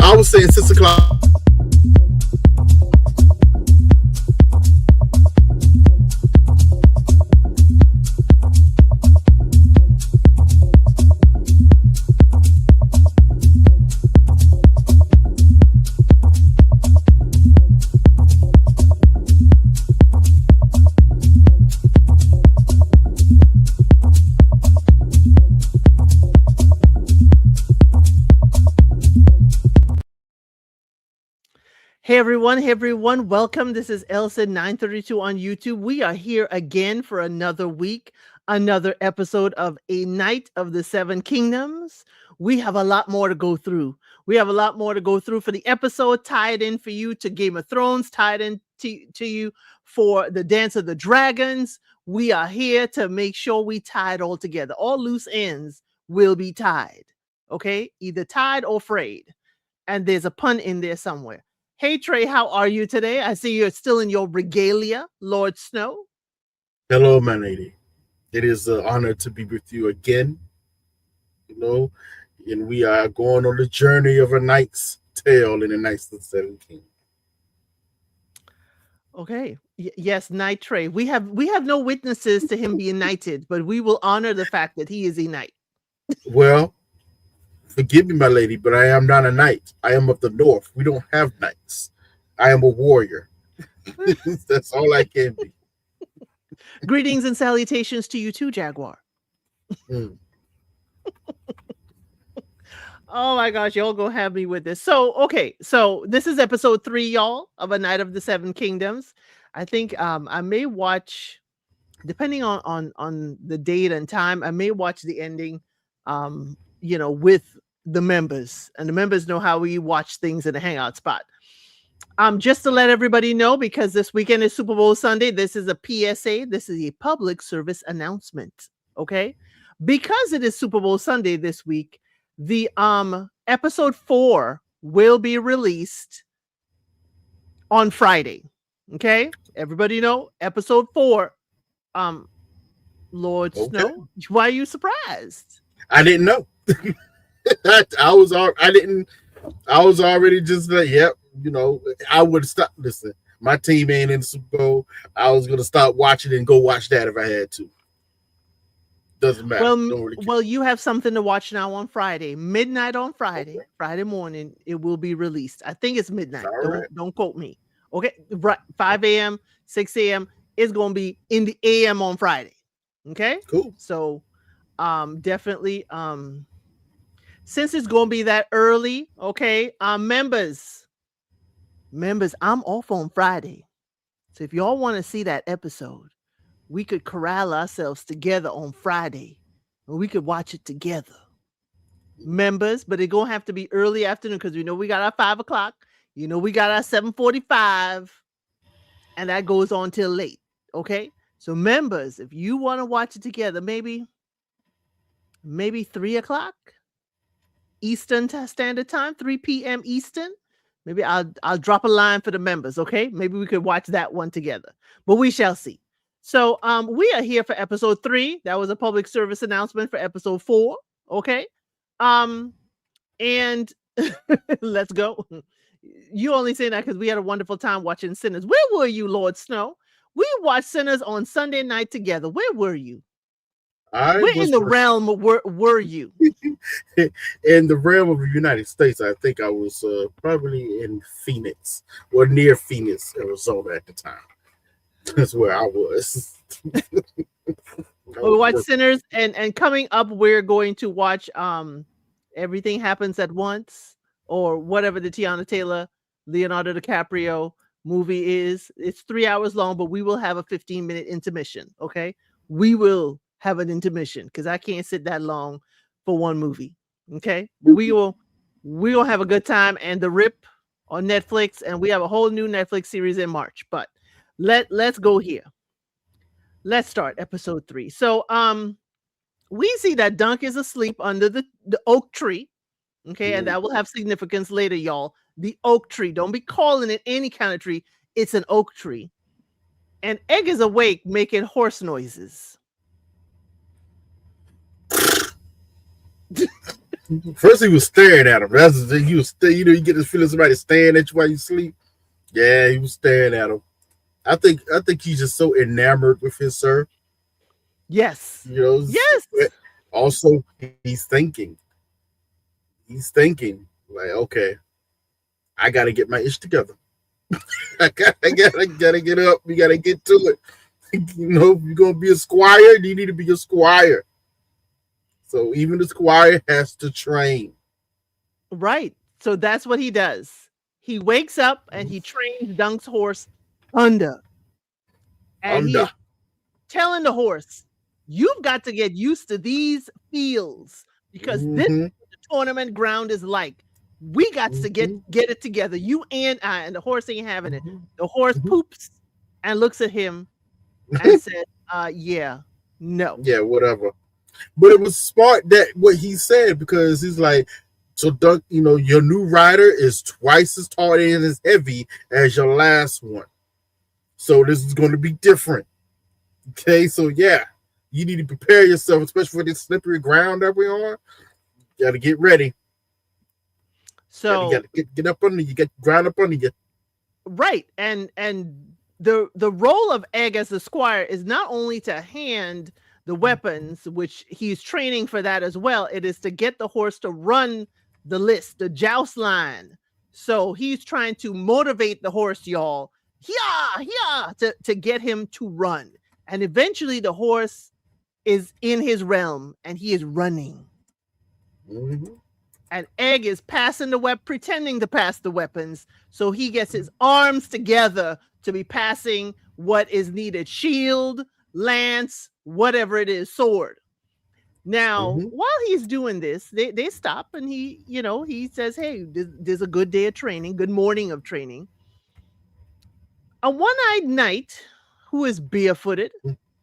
I was saying 6 o'clock. Hey everyone, welcome. This is Elsa 932 on YouTube. We are here again for another week, another episode of A Night of the Seven Kingdoms. We have a lot more to go through. We have a lot more to go through for the episode, tie it in for you to Game of Thrones, tie it in to you for the Dance of the Dragons. We are here to make sure we tie it all together. All loose ends will be tied, okay? Either tied or frayed. And there's a pun in there somewhere. Hey, Trey, how are you today? I see you're still in your regalia, Lord Snow. Hello, my lady. It is an honor to be with you again. And we are going on the journey of a knight's tale in the Knights of the Seven Kingdoms. Okay. Yes, Knight Trey. We have no witnesses to him being knighted, but we will honor the fact that he is a knight. Well, forgive me, my lady, but I am not a knight. I am of the north. We don't have knights. I am a warrior. That's all I can be. Greetings and salutations to you too, Jaguar. Oh my gosh, y'all gonna have me with this. So, okay, so this is episode 3, y'all, of A Night of the Seven Kingdoms. I think I may watch, depending on the date and time, I may watch the ending with the members, and the members know how we watch things in a hangout spot. Just to let everybody know, because this weekend is Super Bowl Sunday, this is a PSA, this is a public service announcement, okay? Because it is Super Bowl Sunday this week, the episode 4 will be released on Friday, okay? Everybody know, episode 4, Lord Snow, why are you surprised? I didn't know. I was already just like, yep, I would stop. Listen, my team ain't in the Super Bowl. I was gonna stop watching and go watch that if I had to. Doesn't matter. Well, you have something to watch now on Friday, midnight on Friday, okay. Friday morning. It will be released. I think it's midnight. Don't quote me. Okay, right? 5 a.m., 6 a.m. It's gonna be in the a.m. on Friday. Okay, cool. So, definitely, since it's gonna be that early, okay, members, I'm off on Friday, so if y'all want to see that episode, we could corral ourselves together on Friday, and we could watch it together, members. But it's gonna have to be early afternoon because we got our 5 o'clock, we got our 7:45, and that goes on till late. Okay, so members, if you want to watch it together, maybe 3 o'clock. Eastern Standard Time, 3 p.m. Eastern. Maybe I'll drop a line for the members, okay? Maybe we could watch that one together, but we shall see. So we are here for episode 3. That was a public service announcement for episode 4, okay? And let's go. You only say that because we had a wonderful time watching Sinners. Where were you, Lord Snow? We watched Sinners on Sunday night together. Where were you? Where in the realm were you? In the realm of the United States, I think I was probably in Phoenix or near Phoenix, Arizona at the time. That's where I was. We watched Sinners, and coming up, we're going to watch Everything Happens at Once, or whatever the Tiana Taylor, Leonardo DiCaprio movie is. It's 3 hours long, but we will have a 15-minute intermission, okay? We will have an intermission because I can't sit that long for one movie. Okay, we will have a good time. And The Rip on Netflix, and we have a whole new Netflix series in March. But let's go here. Let's start episode 3. So we see that Dunk is asleep under the oak tree. Okay, and that will have significance later, y'all. The oak tree. Don't be calling it any kind of tree. It's an oak tree. And Egg is awake making horse noises. First, he was staring at him. That's the thing. He was, you get this feeling somebody staring at you while you sleep. Yeah, he was staring at him. I think he's just so enamored with his sir. Yes. You know, Yes. also he's thinking. He's thinking like, okay, I got to get my ish together. I gotta get up. We gotta get to it. If you're gonna be a squire, you need to be a squire. So even the squire has to train. Right. So that's what he does. He wakes up and he trains Dunk's horse under. And he Under. is telling the horse, you've got to get used to these fields because this is Mm-hmm. what the tournament ground is like. We got to Mm-hmm. get it together. You and I, and the horse ain't having it. Mm-hmm. The horse poops and looks at him and said, yeah, no. Yeah, whatever. But it was smart that what he said because he's like, so Dunk, your new rider is twice as tall and as heavy as your last one. So this is going to be different. Okay, so yeah, you need to prepare yourself, especially for this slippery ground that we're on. You got to get ready. You got So to get up under you, get ground up under you. right. And the role of Egg as the squire is not only to hand the weapons, which he's training for that as well. It is to get the horse to run the list, the joust line. So he's trying to motivate the horse, y'all. Yeah, yeah, to get him to run. And eventually the horse is in his realm and he is running. Mm-hmm. And Egg is pretending to pass the weapons. So he gets his arms together to be passing what is needed: shield, lance, whatever it is, sword. Now, Mm-hmm. while he's doing this, they stop and he says, hey, there's a good day of training, good morning of training. A one-eyed knight who is barefooted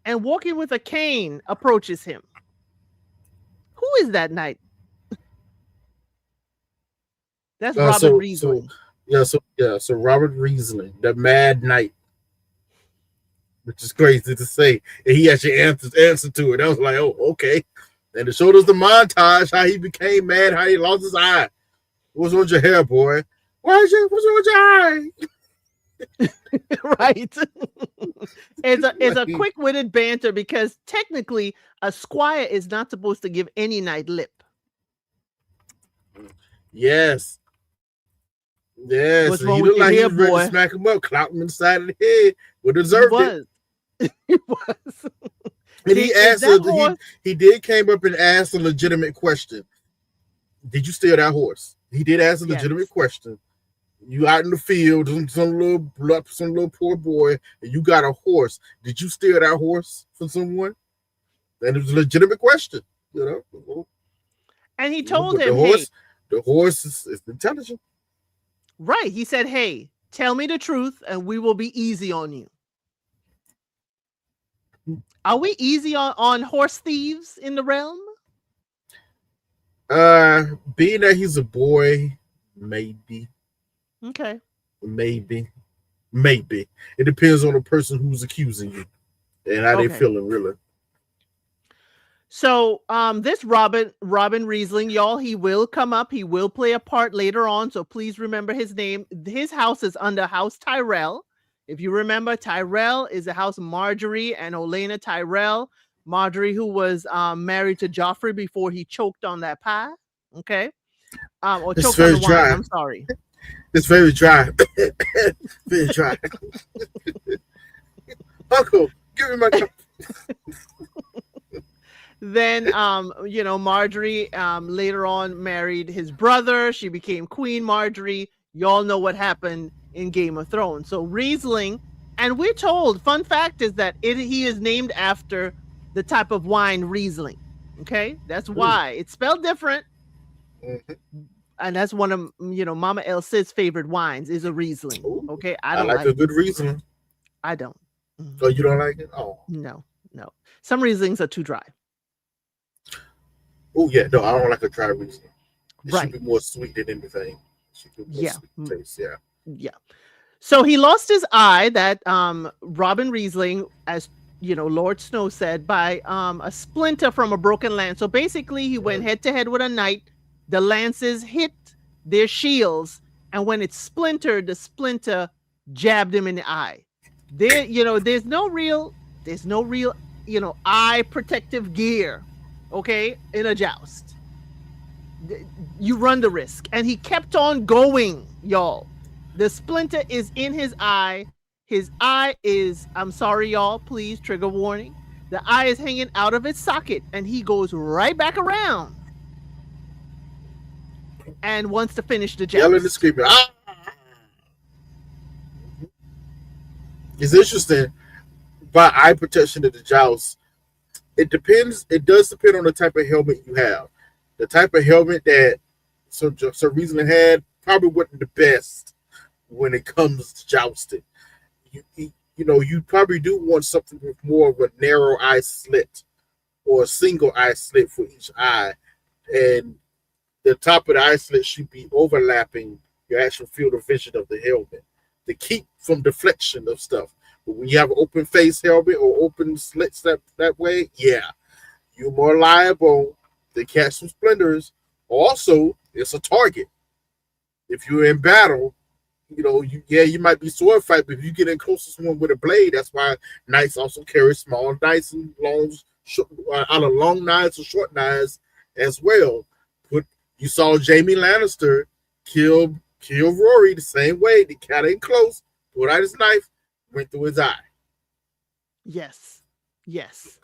and walking with a cane approaches him. Who is that knight? That's Robert So Riesling. so Robert Riesling, the Mad Knight, which is crazy to say, and he actually answered to it. I was like, oh, okay. And it showed us the montage how he became mad, how he lost his eye. What's wrong with your hair, boy? What's wrong with your eye? Right. It's a quick-witted banter because technically a squire is not supposed to give any knight lip. Yes. Yeah, What's so wrong he with looked your like he hair, was ready to boy? smack him up, clap him in the side of the head. Would He deserved it. was. He was. And he Is that answered. horse? He did came up and asked a legitimate question. Did you steal that horse? He did ask a Yes. legitimate question. You out in the field, some little poor boy, and you got a horse. Did you steal that horse from someone? And it was a legitimate question. And he told But him, hey, the horse is intelligent. right. He said, hey, tell me the truth and we will be easy on you. Are we easy on horse thieves in the realm? Being that he's a boy, maybe. Okay. Maybe. It depends on the person who's accusing you and how they Okay. feeling, really. So this Robin Riesling, y'all, he will come up. He will play a part later on. So please remember his name. His house is under House Tyrell. If you remember, Tyrell is the house of Marjorie and Olenna Tyrell. Marjorie, who was married to Joffrey before he choked on that pie. Okay. Or It's choked on very the wine. dry. I'm sorry. It's very dry. Very dry. Uncle, give me my cup. Then Marjorie later on married his brother. She became Queen Marjorie. Y'all know what happened in Game of Thrones. So Riesling, and we're told, fun fact is that he is named after the type of wine Riesling. Okay, that's why it's spelled different. Mm-hmm. And that's one of Mama El Cid's favorite wines is a Riesling. Ooh, Okay, I I don't like a good reason. I don't. Oh, you don't like it? Oh, No. Some Rieslings are too dry. oh yeah. No, I don't like a dry reason. It Right. should be more sweet than anything. It should be more Yeah. sweet taste. Yeah. Yeah. So he lost his eye, that Robin Riesling, as Lord Snow said, by a splinter from a broken lance. So basically he went head to head with a knight The lances hit their shields, and when it splintered, the splinter jabbed him in the eye. There's no real, eye protective gear, okay, in a joust. You run the risk. And he kept on going, y'all. The splinter is in his eye. His eye is, I'm sorry, y'all, please, trigger warning. The eye is hanging out of its socket, and he goes right back around and wants to finish the Yelling and joust. screaming. Ah! It's interesting. By eye protection of the joust, it depends. It does depend on the type of helmet you have. The type of helmet that so recently had probably wasn't the best when it comes to jousting. You probably do want something with more of a narrow eye slit or a single eye slit for each eye, and the top of the eye slit should be overlapping your actual field of vision of the helmet to keep from deflection of stuff. But when you have an open face helmet or open slits that way, yeah, you're more liable to catch some splinters. Also, it's a target. If you're in battle, you might be sword fight, but if you get in close to someone with a blade, that's why knights also carry small knives and either long knives or short knives as well. You saw Jaime Lannister kill Rory the same way. They got in close, pulled out his knife, went through his eye. Yes. Yes.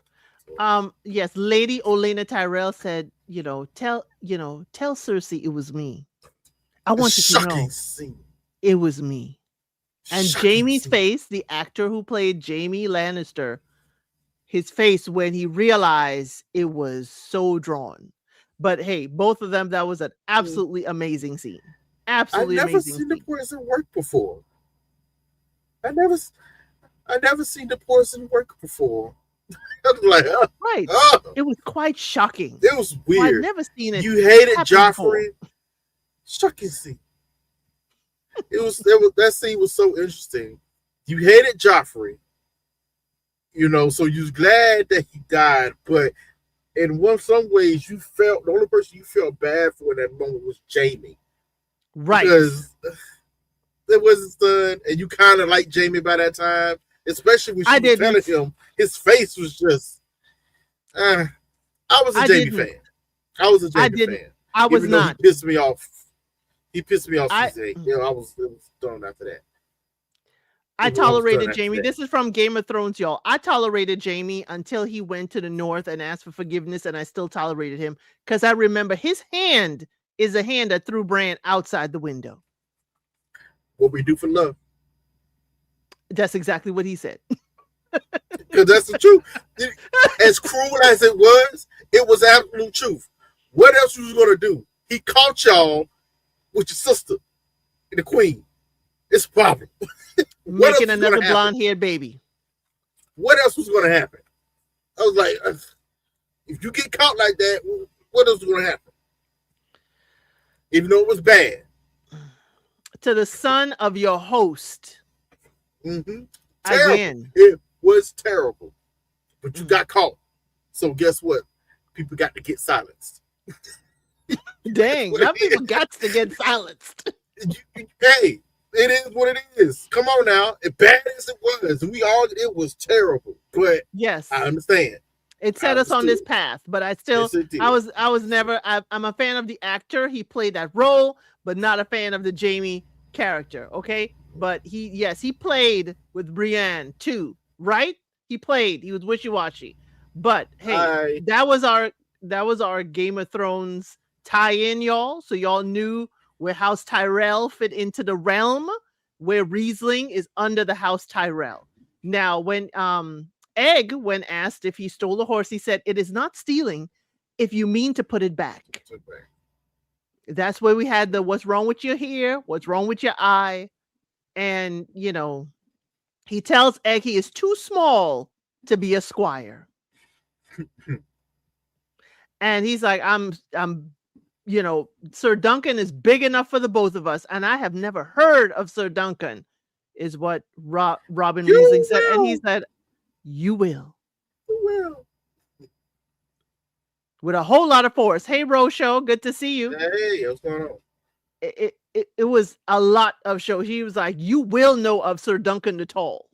Yes, Lady Olenna Tyrell said, tell Cersei it was me. I A want you to shocking know scene. it was me. And Shocking Jaime's scene. face, the actor who played Jaime Lannister, his face when he realized it was so drawn. But hey, both of them, that was an absolutely amazing scene. I Absolutely never amazing seen the scene. poison work before. I never, I never seen the poison work before. I was like, Right. It was quite shocking. it was I'd weird. never seen it You hated happen before. Joffrey. Shocking scene. That scene was so interesting. You hated Joffrey, so you was glad that he died, but in some ways you felt the only person you felt bad for in that moment was Jaime Right. because it was his son, and you kind of liked Jaime by that time, especially when I she was telling didn't. him his face was just. I was a I Jaime didn't. fan. I was a I Jaime didn't. fan, I was even though he not. pissed me off. He pissed me off I season 8. It was done after that. I I was done tolerated after Jamie. that. This is from Game of Thrones, y'all. I tolerated Jamie until he went to the north and asked for forgiveness, and I still tolerated him because I remember his hand is a hand that threw Bran outside the window. What we do for love, That's exactly what he said. because that's the truth. As cruel as it was absolute truth. What else was gonna do? He caught y'all with your sister, the queen. It's a problem. What else Making was gonna another happen? blonde haired baby. What else was gonna happen? I was like, if you get caught like that, what else was gonna happen? Even though it was bad. To the son of your host. Mm-hmm. Terrible. Again. It was terrible. But you got caught. So guess what? People got to get silenced. That's Dang, what it now people is. got to get silenced. Hey, it is what it is. Come on now. As bad as it was, it was terrible. But I Yes. understand. It I set us on this understood. path, but Yes, it did. I was never, I'm a fan of the actor. He played that role, but not a fan of the Jamie character. Okay. But yes, he played with Brienne too, right? He was wishy washy. But hey, I that was our Game of Thrones tie in, y'all. So y'all knew where House Tyrell fit into the realm, where Riesling is under the House Tyrell. Now, when Egg, when asked if he stole a horse, he said, "It is not stealing if you mean to put it back." That's where we had the what's wrong with your ear, what's wrong with your eye. And, he tells Egg he is too small to be a squire. And he's like, Sir Duncan is big enough for the both of us. And I have never heard of Sir Duncan, is what Robin Riesling you said. And he will. said, "You will." You will. with a whole lot of force. Hey, Rosho, good to see you. Hey, what's going on? It was a lot of show. He was like, you will know of Sir Duncan the Tall.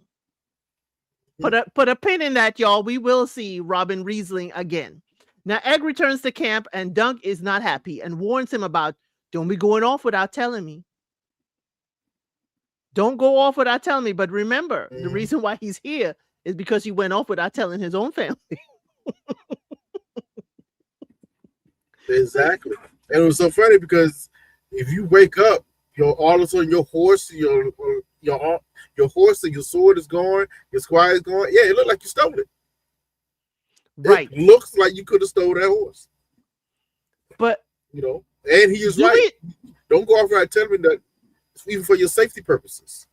Put a pin in that, y'all. We will see Robin Riesling again. Now, Egg returns to camp, and Dunk is not happy and warns him about, don't be going off without telling me. Don't go off without telling me. But remember, the reason why he's here is because he went off without telling his own family. Exactly. And it was so funny because if you wake up, all of a sudden your horse, your horse and your sword is gone, your squire is gone. Yeah, it looked like you stole it. Right. It looks like you could have stole that horse. But and he is right. Don't go off and tell me that, even for your safety purposes.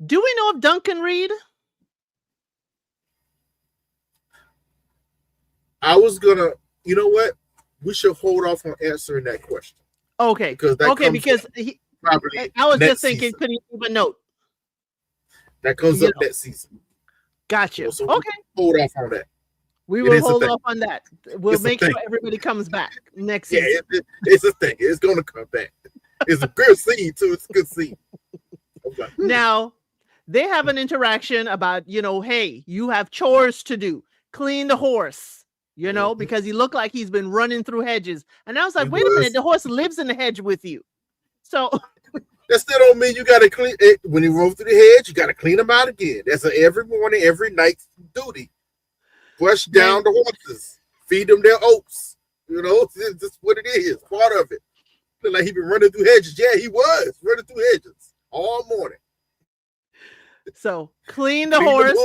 Do we know if Dunk can read? I was gonna, you know what? We should hold off on answering that question. Okay. Because I was just thinking, season. could he leave a note? That comes up that season. Gotcha. So okay. Hold off on that. We will hold off on that. We'll make sure everybody comes back next season. Yeah, it's a thing. It's going to come back. It's a good scene, too. It's a good scene. Okay. Now, they have an interaction about, hey, you have chores to do. Clean the horse, because he looked like he's been running through hedges. And I was like, wait a minute, the horse lives in the hedge with you. So that still don't mean you got to clean it. When you roll through the hedge, you got to clean them out again. That's every morning, every night duty. Flush down the horses, feed them their oats. That's what it is. Part of it. Look like he been running through hedges. Yeah, he was running through hedges all morning. So clean the horse.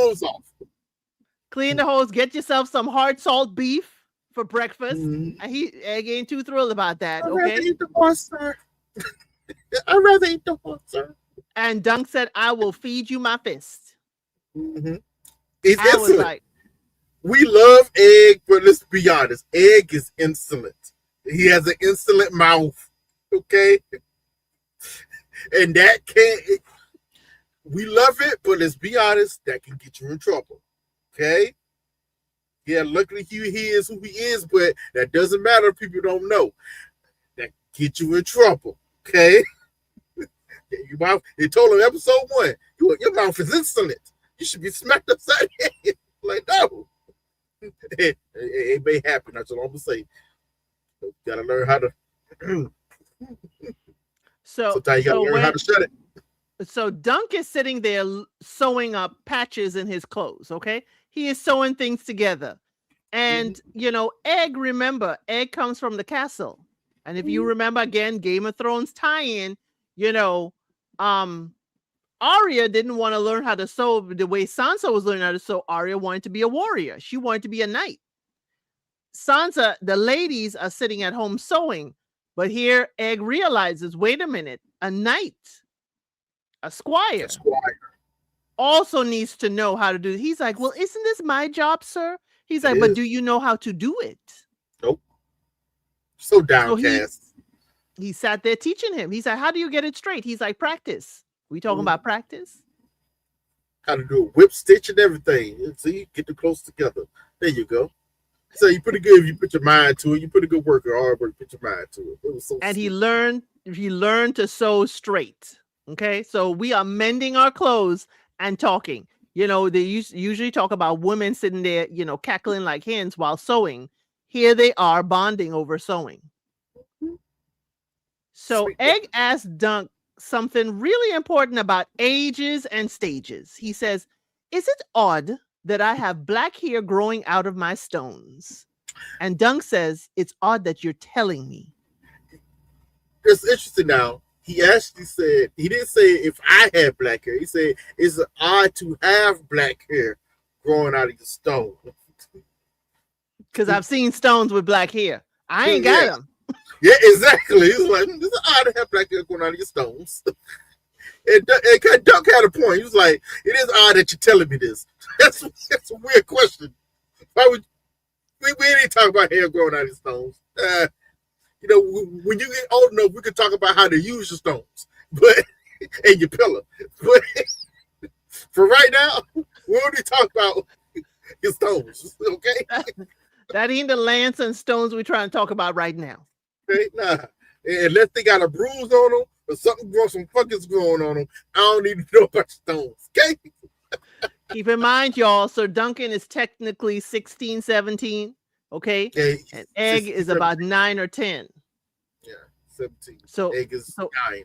Clean the horse. Get yourself some hard salt beef for breakfast. Egg ain't too thrilled about that. I'd rather eat the horse, sir. I'd rather eat the horse, sir. And Dunk said, "I will feed you my fist." He's insolent. Like, we love Egg, but let's be honest. Egg is insolent. He has an insolent mouth. Okay? And that can't... We love it, but let's be honest, that can get you in trouble. Okay? Yeah, luckily he is who he is, but that doesn't matter if people don't know. That get you in trouble. Okay? Your mouth, they told him episode 1, your mouth is insolent. You should be smacked upside the head. Like, no. It may happen. That's what I'm gonna say. You gotta learn how to. Sometimes you gotta learn how to shut it. So Dunk is sitting there sewing up patches in his clothes. Okay, he is sewing things together, and Egg. Remember, Egg comes from the castle, and if you remember again, Game of Thrones tie-in. Arya didn't want to learn how to sew the way Sansa was learning how to sew. Arya wanted to be a warrior. She wanted to be a knight. Sansa, the ladies are sitting at home sewing, but here Egg realizes, wait a minute, a knight, a squire, also needs to know how to do it. He's like, well, isn't this my job, sir? He's like, but do you know how to do it? Nope. So downcast. So he sat there teaching him. He's like, how do you get it straight? He's like, practice. We talking about practice? How to do a whip stitch and everything. See, get them close together. There you go. So you pretty good if you put your mind to it. You put a good worker, hard work, put your mind to it. It was so. And he learned to sew straight. Okay, so we are mending our clothes and talking. They usually talk about women sitting there, cackling like hens while sewing. Here they are bonding over sewing. So Sweet. Egg asked Dunk something really important about ages and stages. He says, is it odd that I have black hair growing out of my stones? And Dunk says, it's odd that you're telling me. It's interesting now. He actually said, he didn't say if I had black hair. He said, it's odd to have black hair growing out of your stone. Because I've seen stones with black hair. I ain't got them. Yeah, exactly. He was like, it's odd to have black hair going out of your stones. And Duck had a point. He was like, it is odd that you're telling me this. That's a weird question. Why would we didn't talk about hair growing out of your stones? When you get old enough, we could talk about how to use your stones, and your pillow. But for right now, we only talk about your stones. Okay. That ain't the lance and stones we're trying to talk about right now. Okay, nah. Unless they got a bruise on them or something, some fuckings going on them, I don't need to know about stones. Okay. Keep in mind, y'all, Sir Duncan is technically 16, 17. Okay. Okay. And Egg 16, is 17. about 9 or 10. Yeah, 17. So, Egg is so 9.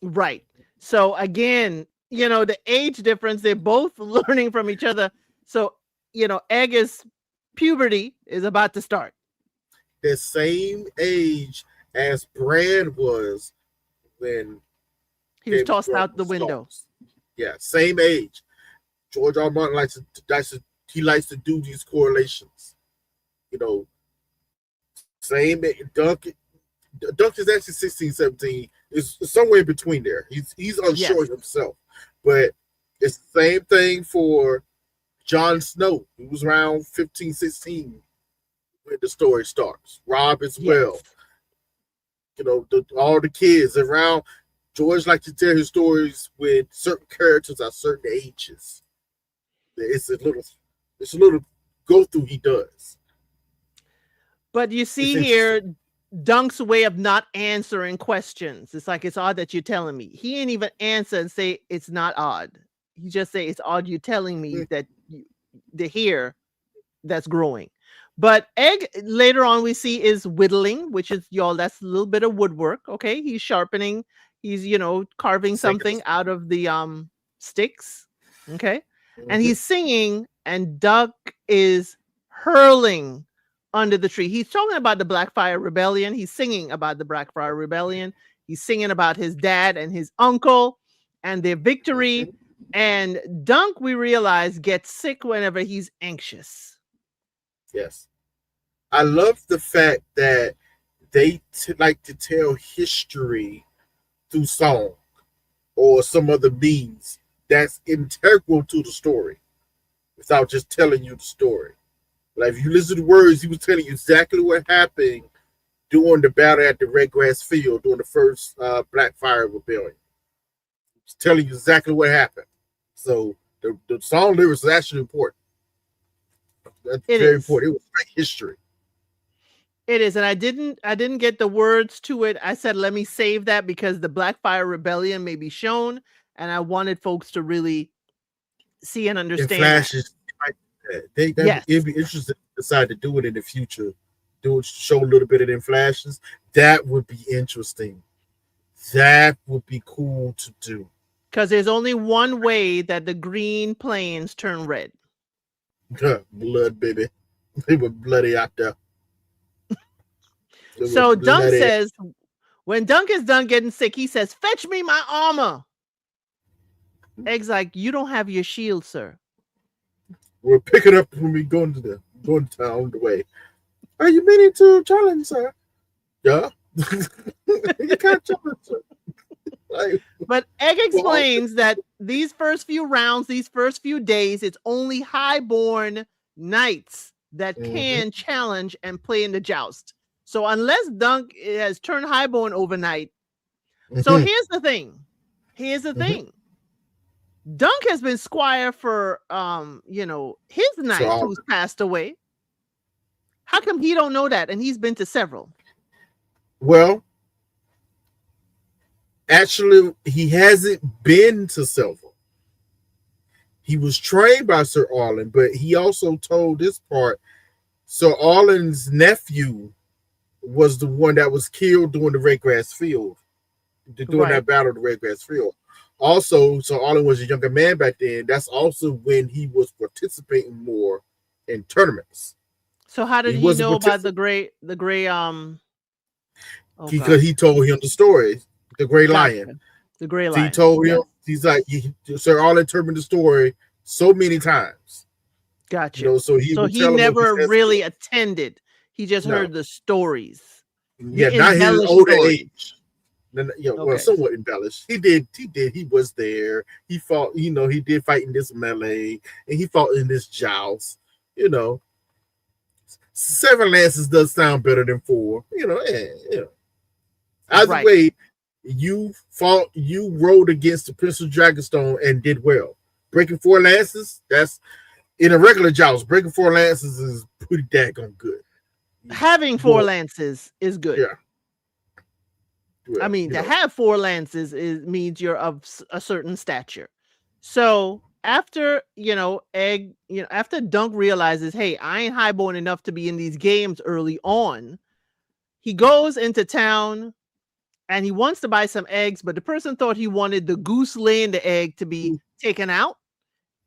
right. So again, the age difference, they're both learning from each other. So, Egg is puberty is about to start. The same age as Bran was when He was Game of tossed Thrones out the window. starts. Yeah, same age. George R. R. Martin likes to do these correlations. You know, same Dunk is actually 16, 17. Is somewhere in between there. He's unsure Yes. himself. But it's the same thing for Jon Snow. He was around 15, 16 when the story starts. Rob as well. Yes. All the kids around. George likes to tell his stories with certain characters at certain ages. It's a little go through he does. But you It's see interesting. here, Dunk's way of not answering questions. It's like, it's odd that you're telling me. He ain't even answer and say it's not odd. He just say it's odd you telling me that the hair that's growing. But Egg later on we see is whittling, which is, y'all, that's a little bit of woodwork. Okay. He's sharpening, he's carving Second. something out of the sticks. Okay. And Mm-hmm. he's singing, and Duck is hurling under the tree. He's talking about the Blackfire Rebellion. He's singing about the Blackfire Rebellion. He's singing about his dad and his uncle and their victory. Mm-hmm. And Dunk, we realize, gets sick whenever he's anxious. Yes. I love the fact that they like to tell history through song or some other means that's integral to the story without just telling you the story. Like if you listen to words, he was telling you exactly what happened during the battle at the Red Grass Field during the first Blackfire Rebellion. He's telling you exactly what happened. So the song lyrics is actually important. That's It very is. important. It was like history. It is. And I didn't get the words to it. I said, let me save that because the Blackfire Rebellion may be shown. And I wanted folks to really see and In understand that. flashes, Yes. it'd be interesting to decide to do it in the future. Do it, show a little bit of them flashes. That would be interesting. That would be cool to do. Because there's only one way that the green plains turn red. Blood, baby. They were bloody out there. So Dunk says, when Dunk is done getting sick, he says, fetch me my armor. Egg's like, you don't have your shield, sir. We'll pick it up when we go into town the way. Are you meaning to challenge, sir? Yeah. You can't challenge, sir. But Egg explains that these first few rounds, these first few days, it's only highborn knights that can challenge and play in the joust. So unless Dunk has turned highborn overnight. So here's the thing. Dunk has been squire for his knight who's passed away. How come he don't know that? And he's been to several. Well, actually, he hasn't been to several. He was trained by Sir Arlen, but he also told this part. Sir Arlen's nephew was the one that was killed during the Red Grass Field, during that battle of the Red Grass Field. Also, Sir Arlen was a younger man back then. That's also when he was participating more in tournaments. So how did he know about the gray because he told him the story, the Gray Lion. The Gray Lion. He told him, he's like, Sir Arlen told me the story so many times. Gotcha. So he never really attended. He just heard the stories. Yeah, not his older age. Well, somewhat embellished. He did. He was there. He fought. He did fight in this melee, and he fought in this joust. 7 lances does sound better than 4. Either way, you rode against the Prince of Dragonstone and did well. Breaking 4 lances, that's in a regular joust, breaking 4 lances is pretty daggone good. Having 4 lances is good. Yeah. I Well, mean, to have 4 lances means you're of a certain stature. So after after Dunk realizes, hey, I ain't highborn enough to be in these games early on, he goes into town and he wants to buy some eggs, but the person thought he wanted the goose laying the egg to be taken out.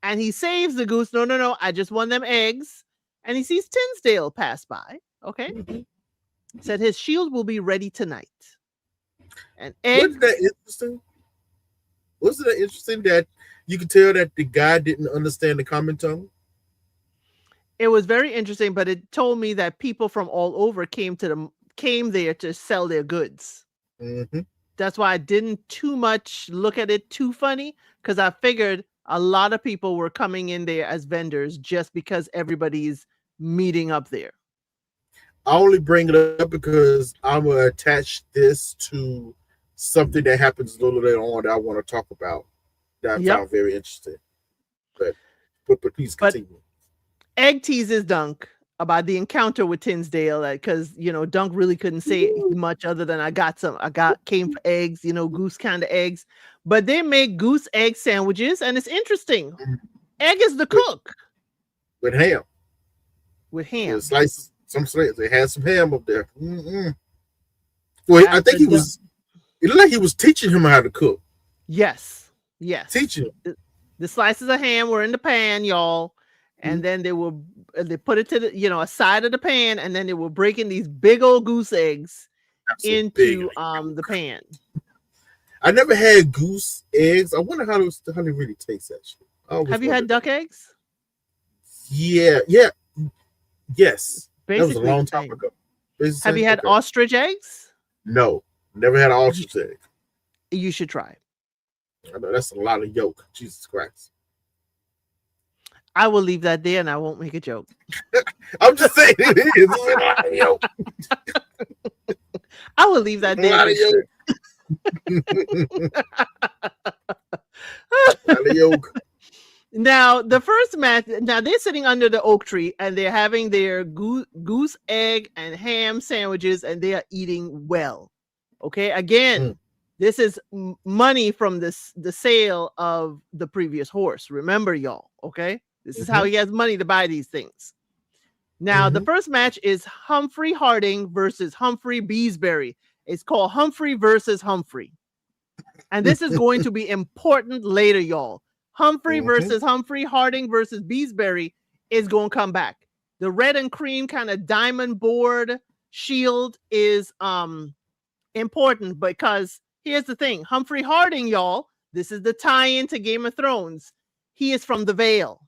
And he saves the goose. No, no, no. I just want them eggs. And he sees Tinsdale pass by. Okay. Said his shield will be ready tonight. And egg. Wasn't that interesting? Wasn't that interesting that you could tell that the guy didn't understand the common tongue? It was very interesting, but it told me that people from all over came there to sell their goods. Mm-hmm. That's why I didn't too much look at it too funny, because I figured a lot of people were coming in there as vendors just because everybody's meeting up there. I only bring it up because I'm going to attach this to something that happens a little later on that I want to talk about that I found very interesting. But please continue. Egg teases Dunk about the encounter with Tinsdale, because Dunk really couldn't say much other than came for eggs, goose kind of eggs. But they make goose egg sandwiches, and it's interesting. Egg is the cook. With ham. With ham. Slices, some slices. They had some ham up there. Mm-mm. Well, I think it looked like he was teaching him how to cook. Yes. Teaching him. The slices of ham were in the pan, y'all. And then they put it to the, a side of the pan, and then they were breaking these big old goose eggs into the pan. I never had goose eggs. I wonder how they really taste actually. Have you had duck eggs? Yeah. Yes. Basically, that was a long time ago. Have you had ostrich eggs? No, never had an ostrich egg. You should try. I know that's a lot of yolk. Jesus Christ. I will leave that there and I won't make a joke. I'm just saying it is a lot of yolk. I will leave that there. A lot of yolk. A lot of yolk. Now, the first match, they're sitting under the oak tree and they're having their goose egg and ham sandwiches and they are eating well. Okay, again, this is money from the sale of the previous horse. Remember, y'all, okay? This is how he has money to buy these things. Now, the first match is Humphrey Harding versus Humphrey Beesbury. It's called Humphrey versus Humphrey. And this is going to be important later, y'all. Humphrey versus Humphrey, Harding versus Beesbury is going to come back. The red and cream kind of diamond board shield is important because here's the thing. Humphrey Harding, y'all, this is the tie-in to Game of Thrones. He is from the Vale.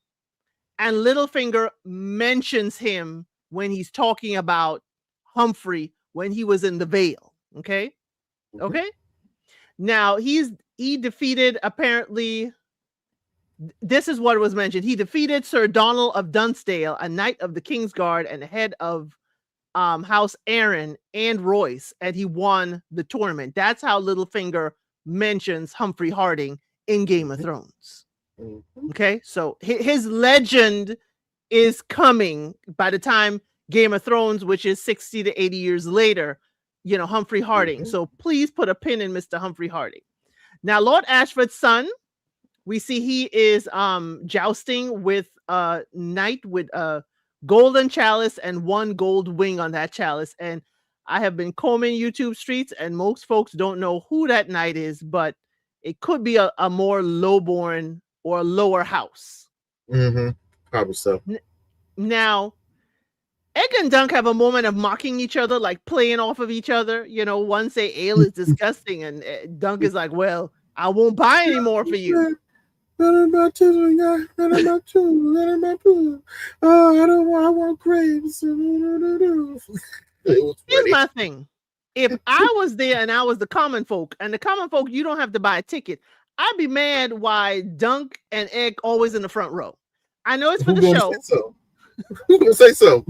And Littlefinger mentions him when he's talking about Humphrey when he was in the Vale. Okay? Okay? Now, he defeated, apparently, this is what was mentioned. He defeated Sir Donald of Dunsdale, a knight of the King's Guard and head of House Arryn and Royce, and he won the tournament. That's how Littlefinger mentions Humphrey Harding in Game of Thrones. Okay, so his legend is coming by the time Game of Thrones, which is 60 to 80 years later, Humphrey Harding. So please put a pin in Mr. Humphrey Harding. Now, Lord Ashford's son, we see he is jousting with a knight with a golden chalice and one gold wing on that chalice. And I have been combing YouTube streets and most folks don't know who that knight is, but it could be a more lowborn or lower house. Probably so. Now, Egg and Dunk have a moment of mocking each other, like playing off of each other. One say ale is disgusting, and Dunk is like, well, I won't buy any more for you. Oh, I want grapes. Here's my thing. If I was there and I was the common folk, you don't have to buy a ticket, I'd be mad why Dunk and Egg always in the front row. I know it's for the show. So? Who gonna say so?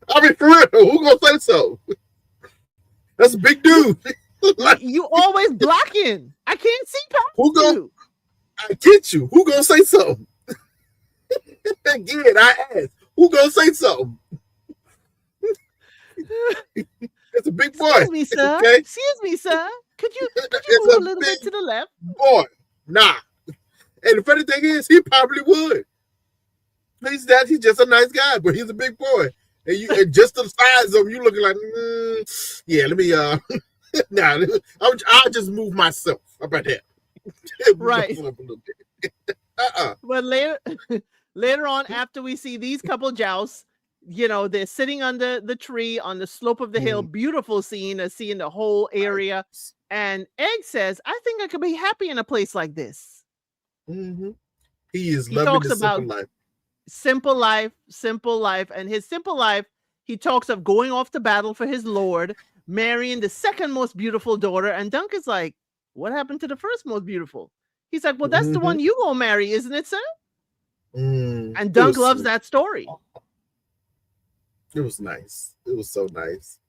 I mean, for real, who gonna say so? That's a big dude. You always blocking. I can't see past you. I get you. Who gonna say so? Again, I asked, who gonna say something? It's a big boy. Excuse me, sir. Okay, Excuse me, sir. Could you it's move a a little bit to big the left? boy. Nah. And the funny thing is, he probably would. He's just a nice guy, but he's a big boy. And just the size of him, you looking like, yeah. Let me nah. I'll just move myself. How about that? Move Right. myself a little bit. But later on, after we see these couple jousts, they're sitting under the tree on the slope of the hill. Mm, Beautiful scene of seeing the whole area. nice. And Egg says, I think I could be happy in a place like this. Mm-hmm. He is He loving talks the simple about life. simple life, simple life. And his simple life, he talks of going off to battle for his Lord, marrying the second most beautiful daughter. And Dunk is like, what happened to the first most beautiful? He's like, well, that's the Mm-hmm. one you gonna marry, isn't it, sir? And It Dunk was loves sweet. that story. It was nice. It was so nice.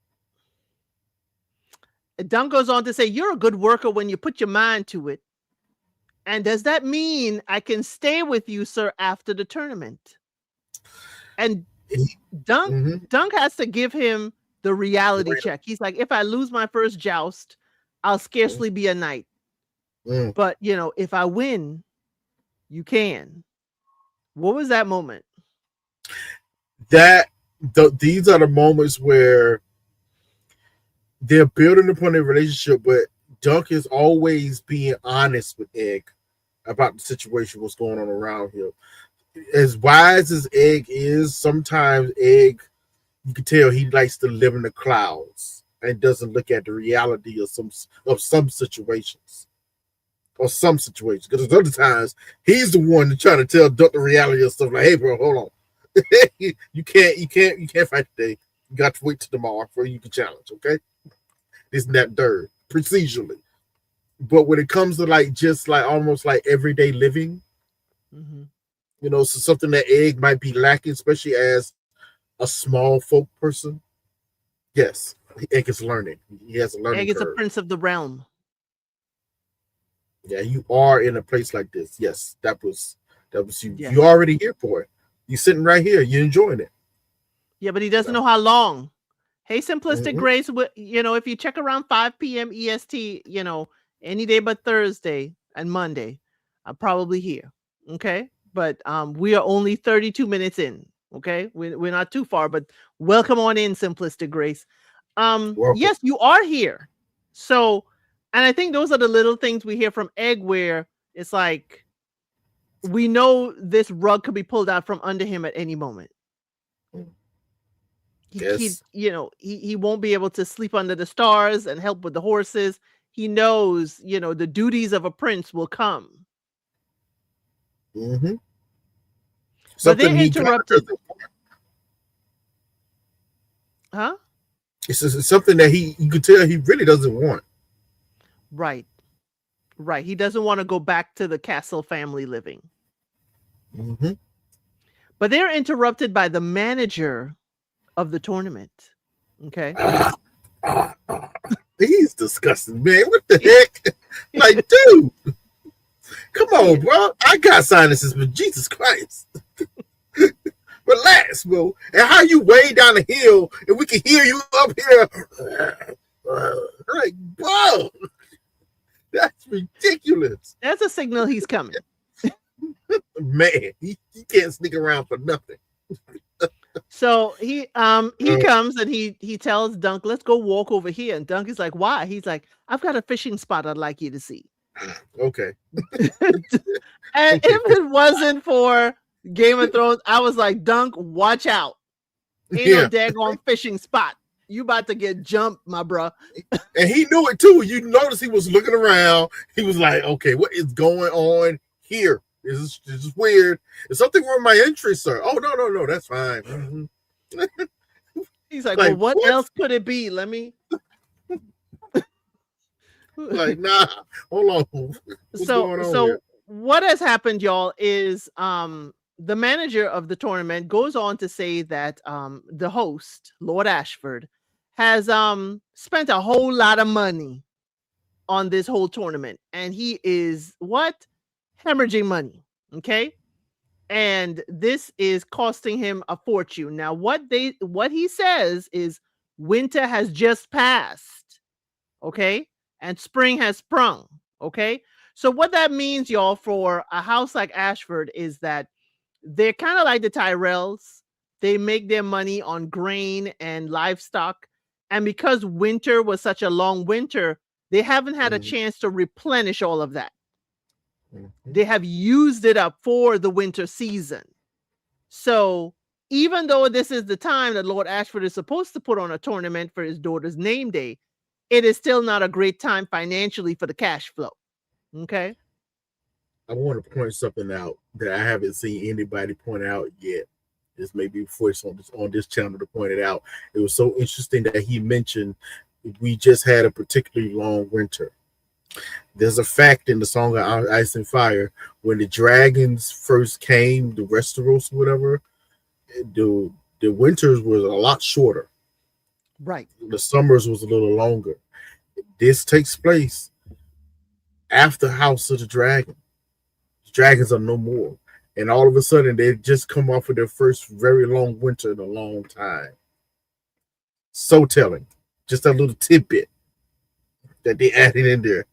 Dunk goes on to say, you're a good worker when you put your mind to it. And does that mean I can stay with you, sir, after the tournament? And Dunk Mm-hmm. Dunk has to give him the reality check. He's like, if I lose my first joust, I'll scarcely be a knight. Mm. But if I win, you can. What was that moment? These are the moments where they're building upon their relationship, but Dunk is always being honest with Egg about the situation, what's going on around him. As wise as Egg is, sometimes Egg, you can tell he likes to live in the clouds and doesn't look at the reality of some situations. Or some situations. Because there's other times he's the one that's trying to tell Dunk the reality of stuff like, hey bro, hold on. you can't fight today. You got to wait till tomorrow before you can challenge, okay? This and that third, procedurally. But when it comes to just almost like everyday living, Mm-hmm. so something that Egg might be lacking, especially as a small folk person. Yes, Egg is learning. He has a learning Egg is a curve. prince of the realm. Yeah, you are in a place like this. Yes, that was you. Yes. You already here for it. You're sitting right here. You're enjoying it. Yeah, but he doesn't know how long. Hey, Simplistic Mm-hmm. Grace, if you check around 5 p.m. EST, any day but Thursday and Monday, I'm probably here. Okay. But we are only 32 minutes in. Okay. We're not too far, but welcome on in, Simplistic Grace. Welcome. Yes, you are here. So, and I think those are the little things we hear from Egg where it's like, we know this rug could be pulled out from under him at any moment. Yes. He won't be able to sleep under the stars and help with the horses. He knows, the duties of a prince will come. Mm-hmm. But they're Something he kind of interrupted. doesn't. Huh? It's something that you could tell he really doesn't want. Right. Right. He doesn't want to go back to the castle family living. Mm-hmm. But they're interrupted by the manager of the tournament. Okay. He's disgusting, man. What the heck? Like, dude, come on, bro. I got sinuses, but Jesus Christ. Relax, bro. And how you way down the hill and we can hear you up here. Like, bro, that's ridiculous. That's a signal he's coming. Man, he can't sneak around for nothing. So he comes and he tells Dunk, let's go walk over here. And Dunk is like, why? He's like, I've got a fishing spot I'd like you to see. Okay. And if it wasn't for Game of Thrones, I was like, Dunk, watch out. Ain't no daggone fishing spot. You about to get jumped, my bro. And he knew it too. You notice he was looking around. He was like, okay, what is going on here? This is weird. Is something wrong with my entry, sir? Oh, no. That's fine. Mm-hmm. He's like, well, what else could it be? Let me. Like, nah, hold on. What's going on So here? what has happened, y'all, is the manager of the tournament goes on to say that the host, Lord Ashford, has spent a whole lot of money on this whole tournament, and he is hemorrhaging money. Okay. and this is costing him a fortune. Now, what he says is winter has just passed, okay, and spring has sprung, okay. So what that means, y'all, for a house like Ashford is that they're kind of like the Tyrells. They make their money on grain and livestock, and because winter was such a long winter, they haven't had a Mhm. chance to replenish all of that. Mhm. They have used it up for the winter season. So even though this is the time that Lord Ashford is supposed to put on a tournament for his daughter's name day, it is still not a great time financially for the cash flow. Okay. I want to point something out that I haven't seen anybody point out yet. This may be first on this channel to point it out. It was so interesting that he mentioned we just had a particularly long winter. There's a fact in the song of Ice and Fire when the dragons first came, the Westeros, whatever. The the winters was a lot shorter. Right. The summers was a little longer. This takes place after House of the Dragon. The dragons are no more, and all of a sudden they just come off of their first very long winter in a long time. So telling, just a little tidbit that they added in there.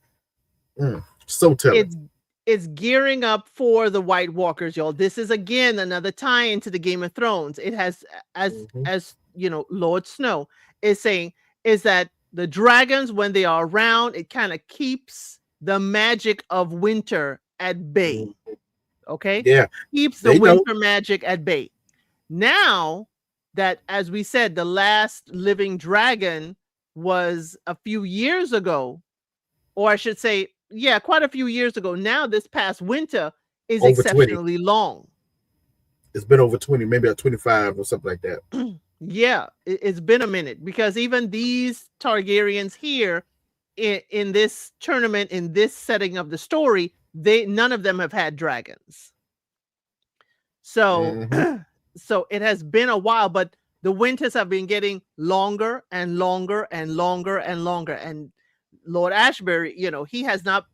So telling. It's gearing up for the White Walkers, y'all. This is again another tie into the Game of Thrones. It has, Mm-hmm. as you know, Lord Snow is saying, is that the dragons, when they are around, it kind of keeps the magic of winter at bay. Mm-hmm. Okay, Yeah, keeps the they know. winter magic at bay. Now that, as we said, the last living dragon was a few years ago, or I should say, yeah, quite a few years ago. Now, this past winter is Over 20. exceptionally long. It's been over 20, maybe a 25 or something like that. Yeah, it's been a minute because even these Targaryens here in this tournament, in this setting of the story, none of them have had dragons. So, Mm-hmm. so it has been a while, but the winters have been getting longer and longer and longer and longer. And Lord Ashbury, he has not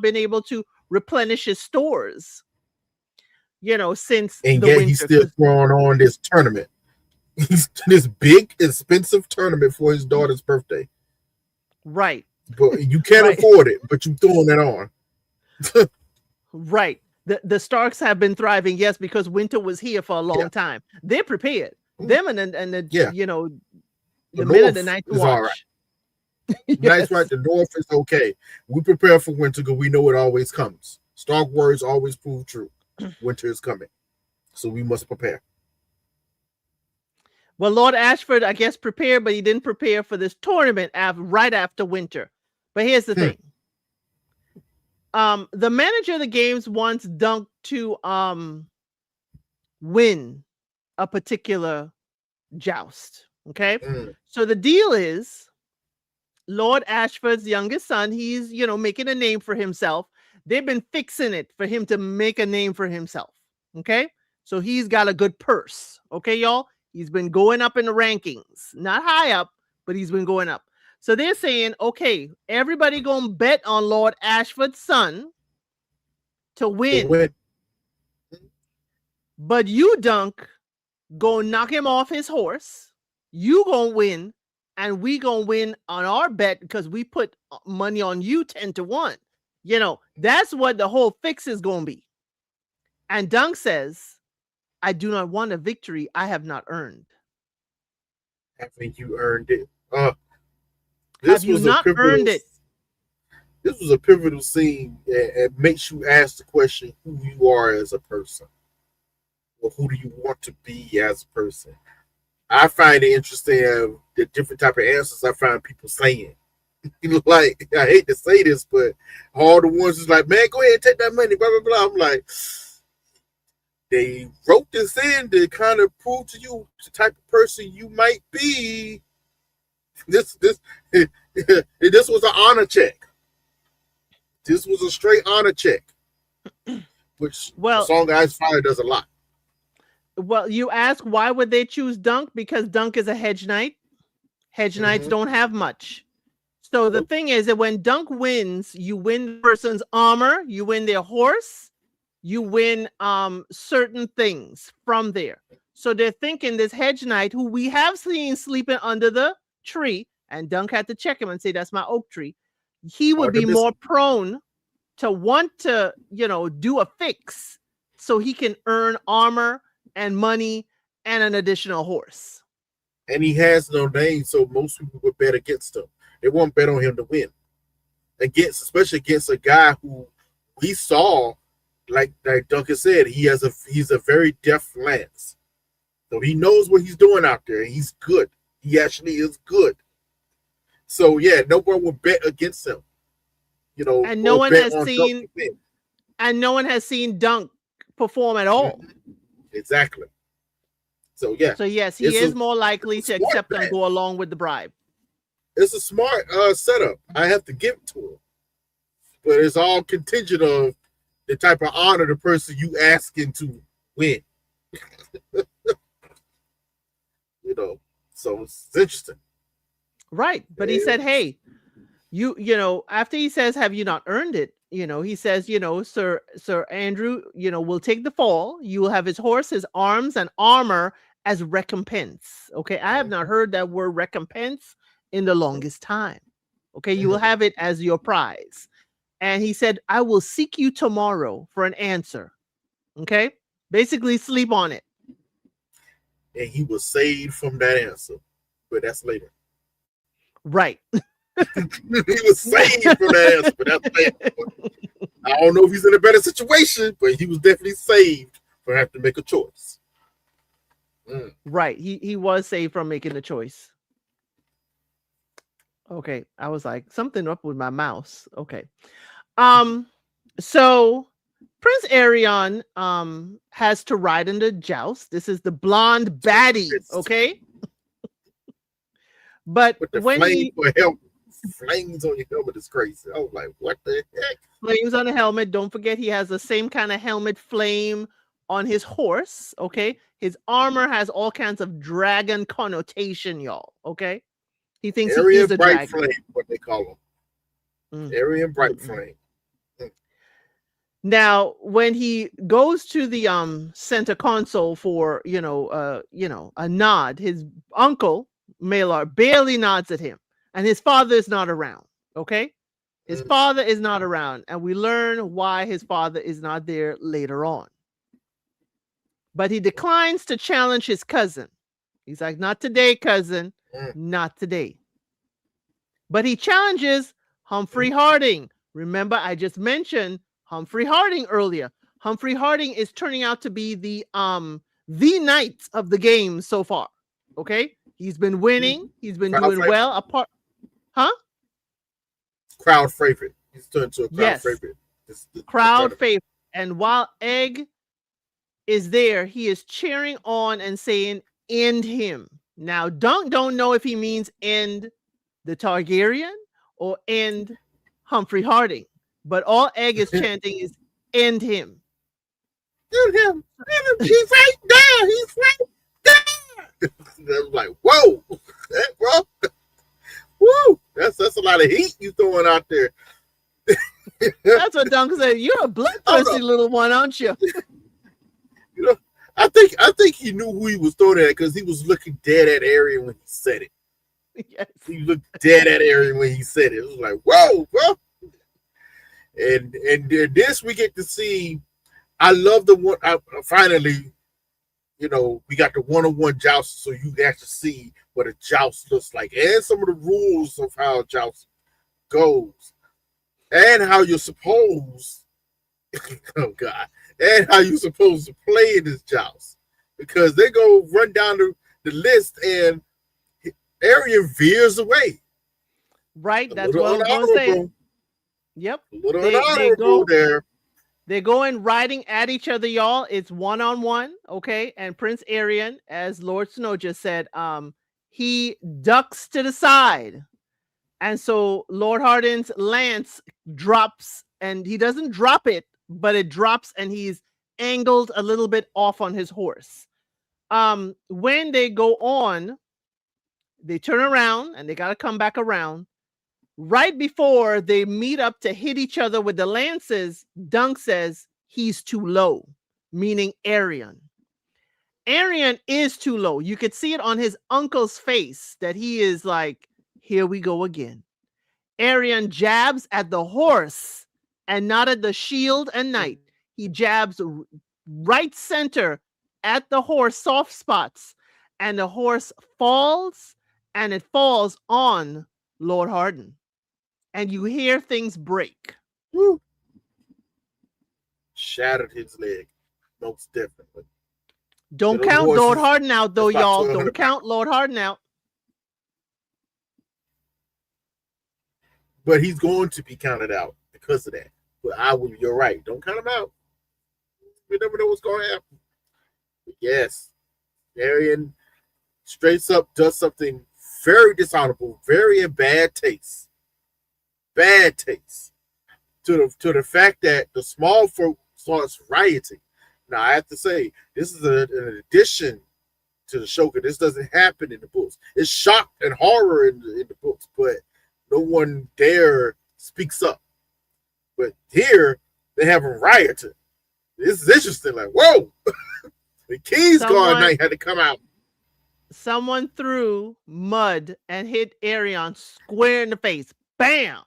been able to replenish his stores, since And the yet he's winter. still throwing on this tournament. He's this big, expensive tournament for his daughter's birthday. Right, But you can't right, afford it, but you throwing it on. right. The Starks have been thriving, yes, because winter was here for a Yeah. long time. They're prepared. Them and the Yeah. The the men of the North Night's is all right. Watch. Nice, right? Yes. The North is okay. We prepare for winter because we know it always comes. Stark words always prove true. Winter is coming. So we must prepare. Well, Lord Ashford, I guess, prepared, but he didn't prepare for this tournament right after winter. But here's the thing. The manager of the games wants Dunk to win a particular joust. Okay. Mm. So the deal is Lord Ashford's youngest son, he's, making a name for himself. They've been fixing it for him to make a name for himself. Okay. So he's got a good purse. Okay, y'all. He's been going up in the rankings, not high up, but he's been going up. So they're saying, okay, everybody gonna bet on Lord Ashford's son to win. Win. But you, Dunk, go knock him off his horse. You gonna win, and we gonna win on our bet because we put money on you 10-1. That's what the whole fix is gonna be. And Dunk says, I do not want a victory I have not earned. I think you earned it. Have This you was a not pivotal. earned it? This was a pivotal scene. It makes you ask the question who you are as a person, or who do you want to be as a person. I find it interesting the different type of answers I find people saying. Like, I hate to say this, but all the ones is like, man, go ahead and take that money, blah blah blah. I'm like, they wrote this in to kind of prove to you the type of person you might be. This this was an honor check. This was a straight honor check, which Well, Song Eyes Fire does a lot. you ask why would they choose Dunk? Because Dunk is a hedge knight. Hedge knights Mm-hmm. don't have much. So the thing is that when Dunk wins, you win the person's armor, you win their horse, you win certain things from there. So they're thinking this hedge knight, who we have seen sleeping under the tree, and Dunk had to check him and say, that's my oak tree. He would be more prone to want to, do a fix so he can earn armor and money and an additional horse. And he has no name, so most people would bet against him. They won't bet on him to win. Especially against a guy who we saw, like Duncan said, he's a very deft lance. So he knows what he's doing out there. He's good. He actually is good. So yeah, no one will bet against him. And no one has seen Dunk perform at all. Exactly. So yeah. So yes, he is more likely to accept and go along with the bribe. It's a smart setup. I have to give it to him. But it's all contingent of the type of honor the person you asking to win. So it's interesting. Right. But he said, hey, after he says, have you not earned it? He says, Sir Andrew, will take the fall. You will have his horse, his arms, and armor as recompense. Okay. I have not heard that word recompense in the longest time. Okay. You will have it as your prize. And he said, I will seek you tomorrow for an answer. Okay. Basically sleep on it. And he was saved from that answer. But that's later. Right. He was saved from that answer, but that's later. I don't know if he's in a better situation, but he was definitely saved from having to make a choice. Right. He was saved from making the choice. Okay. I was like, something up with my mouse. Okay. So Prince Arion has to ride in the joust. This is the blonde baddie, okay? But with the when flames on your helmet is crazy. I was like, what the heck? Flames on the helmet. Don't forget he has the same kind of helmet flame on his horse, okay? His armor has all kinds of dragon connotation, y'all, okay? He thinks he is a Bright dragon. Flame, what they call him. Arian Bright Flame. Now, when he goes to the center console for a nod, his uncle Malar barely nods at him, and his father is not around. Okay, his father is not around, and we learn why his father is not there later on. But he declines to challenge his cousin. He's like, "Not today, cousin, not today." But he challenges Humphrey Harding. Remember, I just mentioned Humphrey Harding earlier. Humphrey Harding is turning out to be the knight of the game so far. Okay, he's been winning. He's been doing well. Crowd favorite. He's turned to a crowd favorite. Crowd favorite. And while Egg is there, he is cheering on and saying, "End him." Now, Dunk don't know if he means end the Targaryen or end Humphrey Harding. But all Egg is chanting is end him. End him. He's right there. He's right there. I'm like, whoa, bro. Woo. That's a lot of heat you throwing out there. That's what Dunk said. You're a bloodthirsty little one, aren't you? I think he knew who he was throwing at because he was looking dead at Arian when he said it. Yes. He looked dead at Arian when he said it. It was like, whoa, bro. And this we get to see. I love the one. Finally, we got the one-on-one joust, so you can actually see what a joust looks like, and some of the rules of how a joust goes, and how you're supposed. Oh God! And how you're supposed to play in this joust, because they go run down the list, and Arian veers away. Right. That's what I was going to say. Yep. They go in riding at each other, y'all. It's one-on-one, okay? And Prince Arian, as Lord Snow just said, he ducks to the side. And so Lord Hardin's lance drops, and he doesn't drop it, but it drops, and he's angled a little bit off on his horse. When they go on, they turn around, and they got to come back around. Right before they meet up to hit each other with the lances, Dunk says, he's too low, meaning Arion. Arion is too low. You could see it on his uncle's face that he is like, here we go again. Arion jabs at the horse and not at the shield and knight. He jabs right center at the horse soft spots, and the horse falls, and it falls on Lord Harden. And you hear things break. Woo. Shattered his leg, most definitely. Don't count Lord Harden out, though, y'all. Don't count Lord Harden out. But he's going to be counted out because of that. But you're right. Don't count him out. We never know what's going to happen. But yes, Arion straight up does something very dishonorable, very in bad taste. Bad taste. To the fact that the small folk starts rioting. Now, I have to say, this is an addition to the show, because this doesn't happen in the books. It's shock and horror in the books, but no one there speaks up. But here, they have a rioting. This is interesting. Like, whoa! The Kingsguard Knight had to come out. Someone threw mud and hit Arion square in the face. Bam!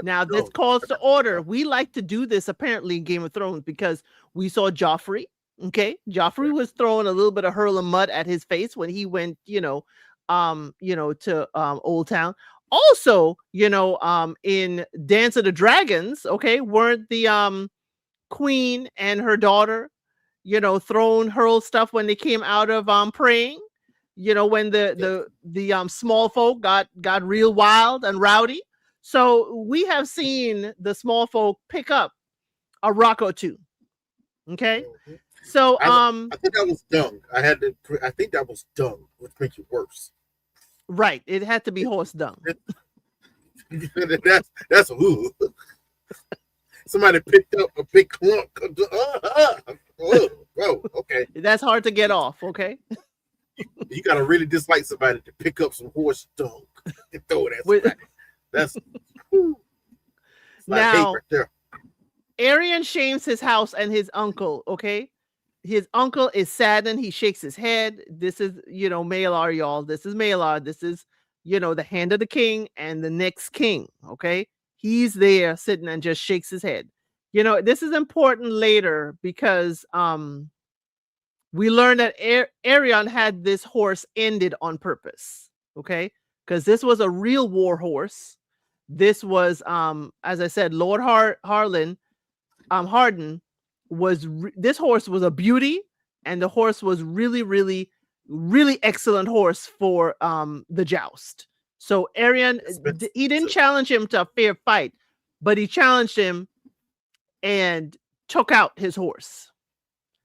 Now, this calls to order. We like to do this, apparently, in Game of Thrones, because we saw Joffrey. Okay? Joffrey was throwing a little bit of hurling mud at his face when he went, to Old Town. Also, in Dance of the Dragons, okay, weren't the queen and her daughter, throwing hurl stuff when they came out of praying? When the small folk got real wild and rowdy. So we have seen the small folk pick up a rock or two. Okay. So I think that was dung. I think that was dung, which makes it worse. Right. It had to be horse dung. that's ooh. Somebody picked up a big clump. Whoa, okay. That's hard to get off, okay? You gotta really dislike somebody to pick up some horse dung and throw it at somebody. That's now right there. Arion shames his house and his uncle, okay? His uncle is saddened. He shakes his head. This is, Malar, y'all. This is Malar. This is, the hand of the king and the next king, okay? He's there sitting and just shakes his head. This is important later because we learned that Arion had this horse ended on purpose, okay? Because this was a real war horse. This was, as I said, Lord Harden was this horse was a beauty, and the horse was really, really, really excellent horse for the joust. So Arion, he didn't challenge him to a fair fight, but he challenged him and took out his horse.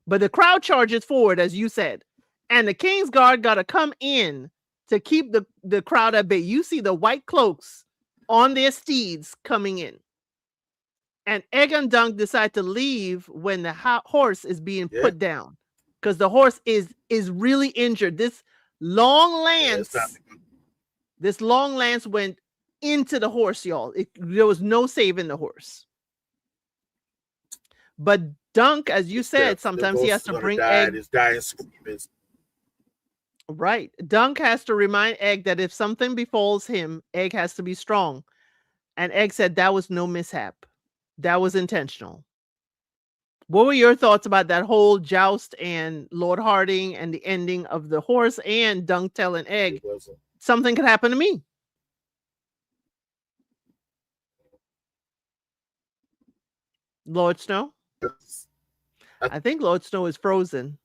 But the crowd charges forward, as you said, and the Kingsguard got to come in to keep the crowd at bay. You see the white cloaks on their steeds coming in. And Egg and Dunk decide to leave when the horse is being put down, because the horse is really injured. This long lance went into the horse, y'all. There was no saving the horse. But Dunk, as you said, sometimes he has to bring Egg. Right. Dunk has to remind Egg that if something befalls him, Egg has to be strong. And Egg said that was no mishap. That was intentional. What were your thoughts about that whole joust and Lord Harding and the ending of the horse and Dunk telling Egg something could happen to me? Lord Snow? I think Lord Snow is frozen.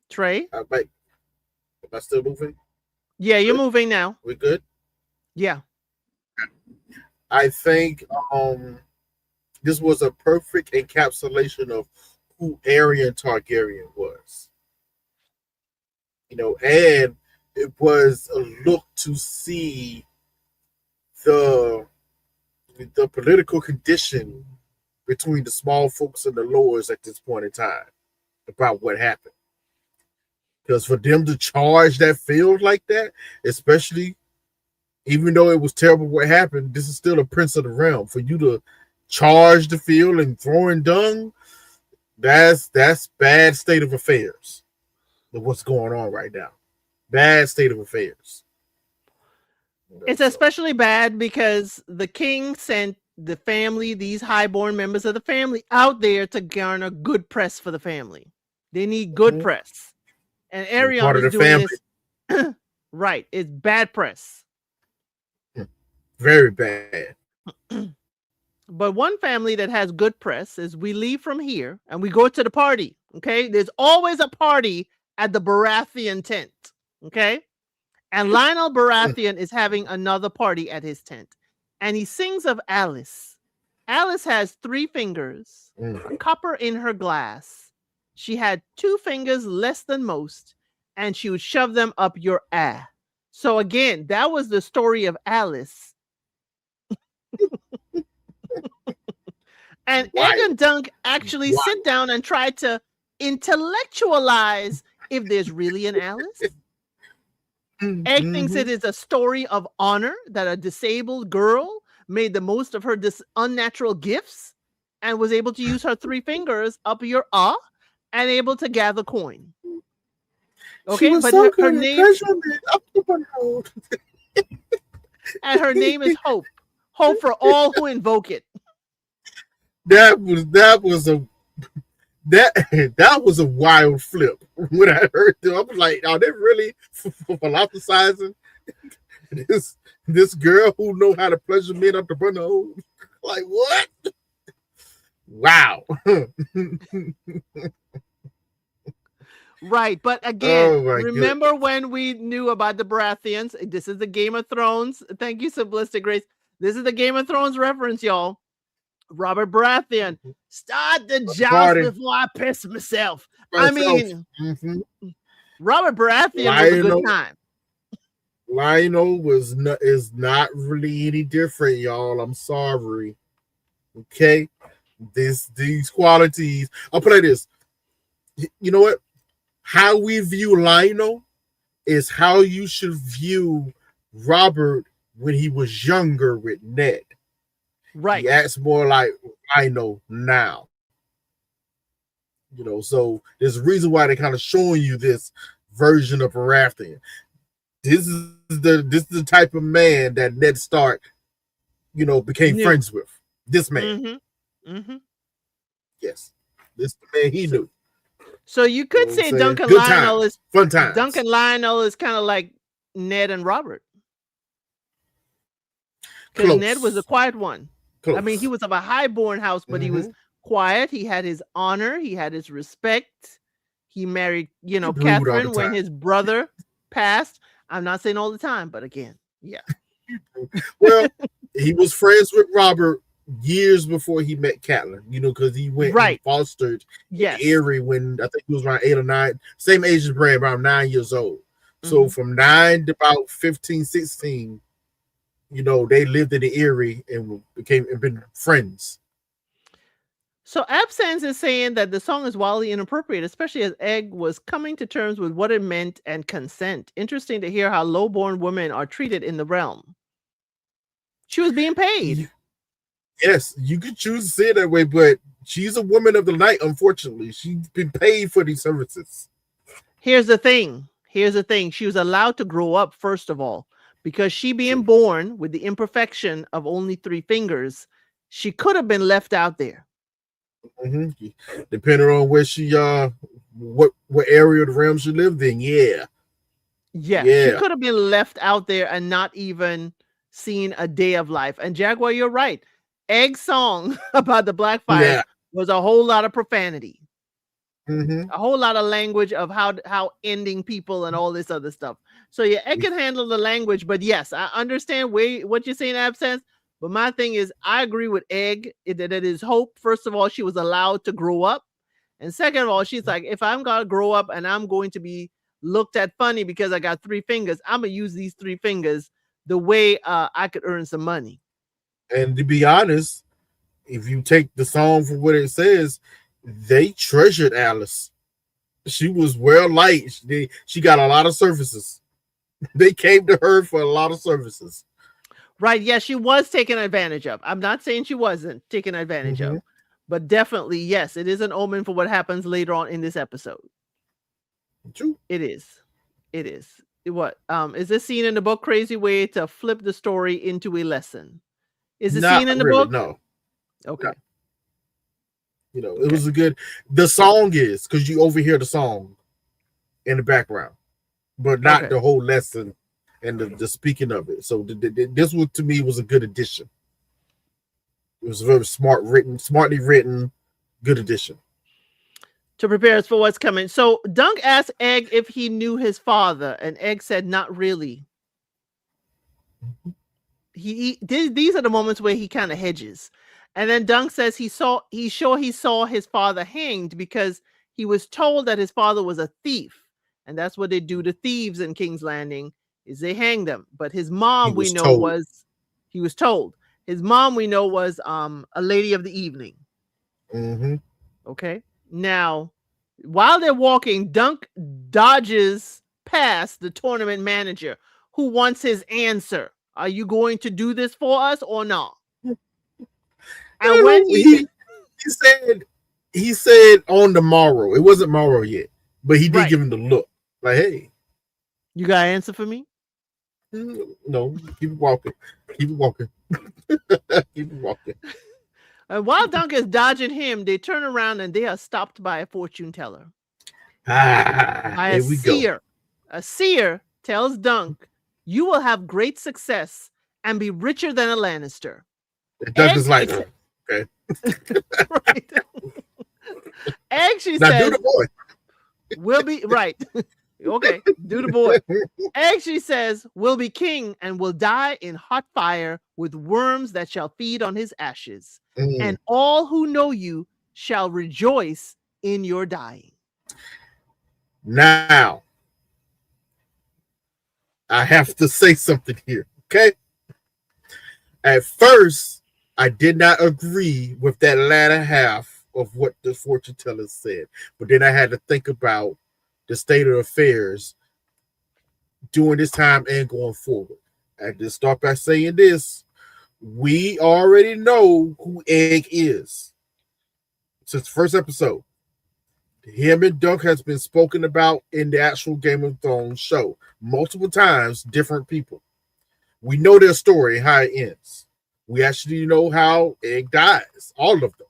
Trey? Am I still moving? Yeah, you're moving now. We good? Yeah. I think this was a perfect encapsulation of who Aerion Targaryen was. And it was a look to see the political condition between the small folks and the lords at this point in time about what happened. Because for them to charge that field like that, especially even though it was terrible what happened, this is still a prince of the realm. For you to charge the field and throwing dung. That's bad state of affairs of what's going on right now. Bad state of affairs. It's So, especially bad because the king sent the family, these highborn members of the family, out there to garner good press for the family. They need good mhm. press. And They're Arion part of is the doing family. this right. It's bad press. Very bad. But one family that has good press is we leave from here and we go to the party. Okay. There's always a party at the Baratheon tent. Okay. And Lionel Baratheon is having another party at his tent. And he sings of Alice. Alice has 3 fingers, a Mm. copper in her glass. She had 2 fingers less than most, and she would shove them up your ass. So again, that was the story of Alice. And Egg Wild. and Dunk actually sit Wild. down and try to intellectualize if there's really an Alice. Egg thinks Mm-hmm. it is a story of honor that a disabled girl made the most of her unnatural gifts and was able to use her 3 fingers up your and able to gather coin. She Okay, was but so her good at name pleasurement up the road. and her name is Hope. Hope for all who invoke it. that was a that was a wild flip when I heard them. I was like, are they really philosophizing this girl who know how to pleasure men up the buttonhole? Like what? Wow. Right, but Oh again, my remember goodness. when we knew about the Baratheons? This is the Game of Thrones. Thank you, Simplistic Grace. This is the Game of Thrones reference, y'all. Robert Baratheon, start the At the joust party before I piss myself. I myself. mean, Mm-hmm. Robert Baratheon was a good Lionel time. Lionel is not really any different, y'all. I'm sorry. Okay. These qualities. I'll play this. You know what? How we view Lionel is how you should view Robert when he was younger with Ned. Right. He acts more like Lionel now. So there's a reason why they're kind of showing you this version of Baratheon. This is the type of man that Ned Stark, became New. friends with. This man. Mm-hmm. Mm-hmm. Yes. This is the man he knew. So you could say Duncan Good Lionel times. is Fun times. Duncan Lionel is kind of like Ned and Robert. Because Ned was a quiet one. Close. I mean, he was of a highborn house, but he was quiet. He had his honor. He had his respect. He married, Catherine when his brother passed. I'm not saying all the time, but again, yeah. Well, he was friends with Robert years before he met Catelyn, because he went and fostered Erie when I think he was around 8 or 9, same age as Bran, around 9 years old. So from 9 to about 15, 16, they lived in the Erie and been friends. So Absence is saying that the song is wildly inappropriate, especially as Egg was coming to terms with what it meant and consent. Interesting to hear how low-born women are treated in the realm. She was being paid. Yes, you could choose to say it that way, but she's a woman of the night, unfortunately. She's been paid for these services. Here's the thing. She was allowed to grow up, first of all, because she being born with the imperfection of only 3 fingers, she could have been left out there. Mm-hmm. Depending on where she what area of the realm she lived in. Yeah, she could have been left out there and not even seen a day of life. And Jaguar, you're right. Egg's song about the Blackfires was a whole lot of profanity. Mm-hmm. A whole lot of language of how ending people and all this other stuff. So yeah, Egg can handle the language, but yes, I understand what you're saying, Absence. But my thing is, I agree with Egg that it is Hope. First of all, she was allowed to grow up. And second of all, she's like, if I'm going to grow up and I'm going to be looked at funny because I got 3 fingers, I'm going to use these 3 fingers the way I could earn some money. And to be honest, if you take the song for what it says, they treasured Alice. She was well liked. She got a lot of services. They came to her for a lot of services. Right. Yes, she was taken advantage of. I'm not saying she wasn't taken advantage Mm-hmm. of, but definitely, yes, it is an omen for what happens later on in this episode. True. It is. It is. What is this scene in the book crazy way to flip the story into a lesson? Is the scene Not in the really. book? No. No. Okay. It Okay. was a good. The song is because you overhear the song in the background, but not Okay. the whole lesson and the speaking of it. So this one to me was a good addition. It was very smartly written, good addition. To prepare us for what's coming. So Dunk asked Egg if he knew his father, and Egg said, "Not really." These are the moments where he kind of hedges, and then Dunk says he's sure he saw his father hanged because he was told that his father was a thief, and that's what they do to thieves in King's Landing is they hang them. But his He mom, we was know, told. was he was told. His mom, we know, was a lady of the evening. Mm-hmm. Okay. Now, while they're walking, Dunk dodges past the tournament manager who wants his answer. Are you going to do this for us or not? And when No, he said he said on the morrow. It wasn't morrow yet, but he did right, give him the look. Like, hey, you got an answer for me? no, keep it walking, keep it walking, keep it walking. And while Dunk is dodging him, they turn around and they are stopped by a fortune teller, by a Here we go. seer. A seer tells Dunk, "You will have great success and be richer than a Lannister." And Egg, Douglas like, okay, right. Egg, she now do says, the boy. "Will be right." Okay, do the boy. Egg, she says, "will be king and will die in hot fire with worms that shall feed on his ashes. And Mm. all who know you shall rejoice in your dying." Now I have to say something here. Okay, at first I did not agree with that latter half of what the fortune teller said, but then I had to think about the state of affairs during this time and going forward. I just start by saying this: we already know who Egg is since the first episode. Him and Dunk has been spoken about in the actual Game of Thrones show multiple times, different people. We know their story, how it ends. We actually know how Egg dies, all of them.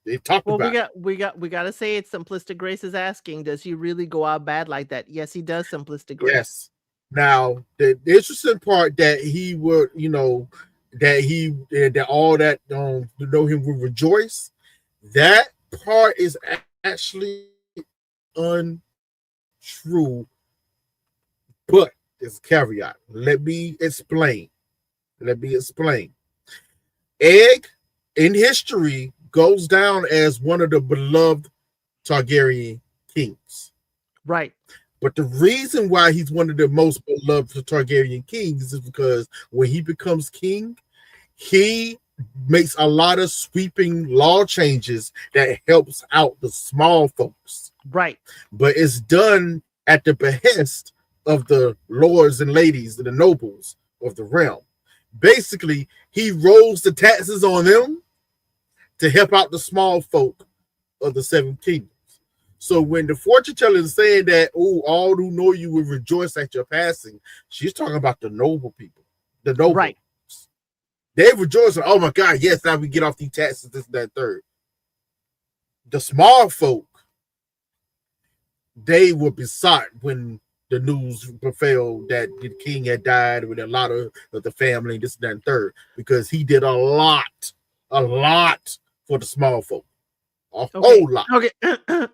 They talked Well, about it. we got to say it. Simplistic Grace is asking, does he really go out bad like that? Yes, he does. Simplistic Grace. Yes. Now, the interesting part that he would, that all that to know him would rejoice. That part is actually untrue, but it's a caveat. Let me explain. Egg in history goes down as one of the beloved Targaryen kings. Right. But the reason why he's one of the most beloved Targaryen kings is because when he becomes king, he makes a lot of sweeping law changes that helps out the small folks. Right. But it's done at the behest of the lords and ladies, the nobles of the realm. Basically, he rolls the taxes on them to help out the small folk of the Seven Kingdoms. So when the fortune teller is saying that, oh, all who know you will rejoice at your passing, she's talking about the noble people, the nobles. Right. They rejoice. Oh my God, yes, now we get off these taxes, this, that, third. The small folk, they were besought when the news prevailed that the king had died with a lot of the family, this, that, and third, because he did a lot for the small folk. A whole lot. Okay.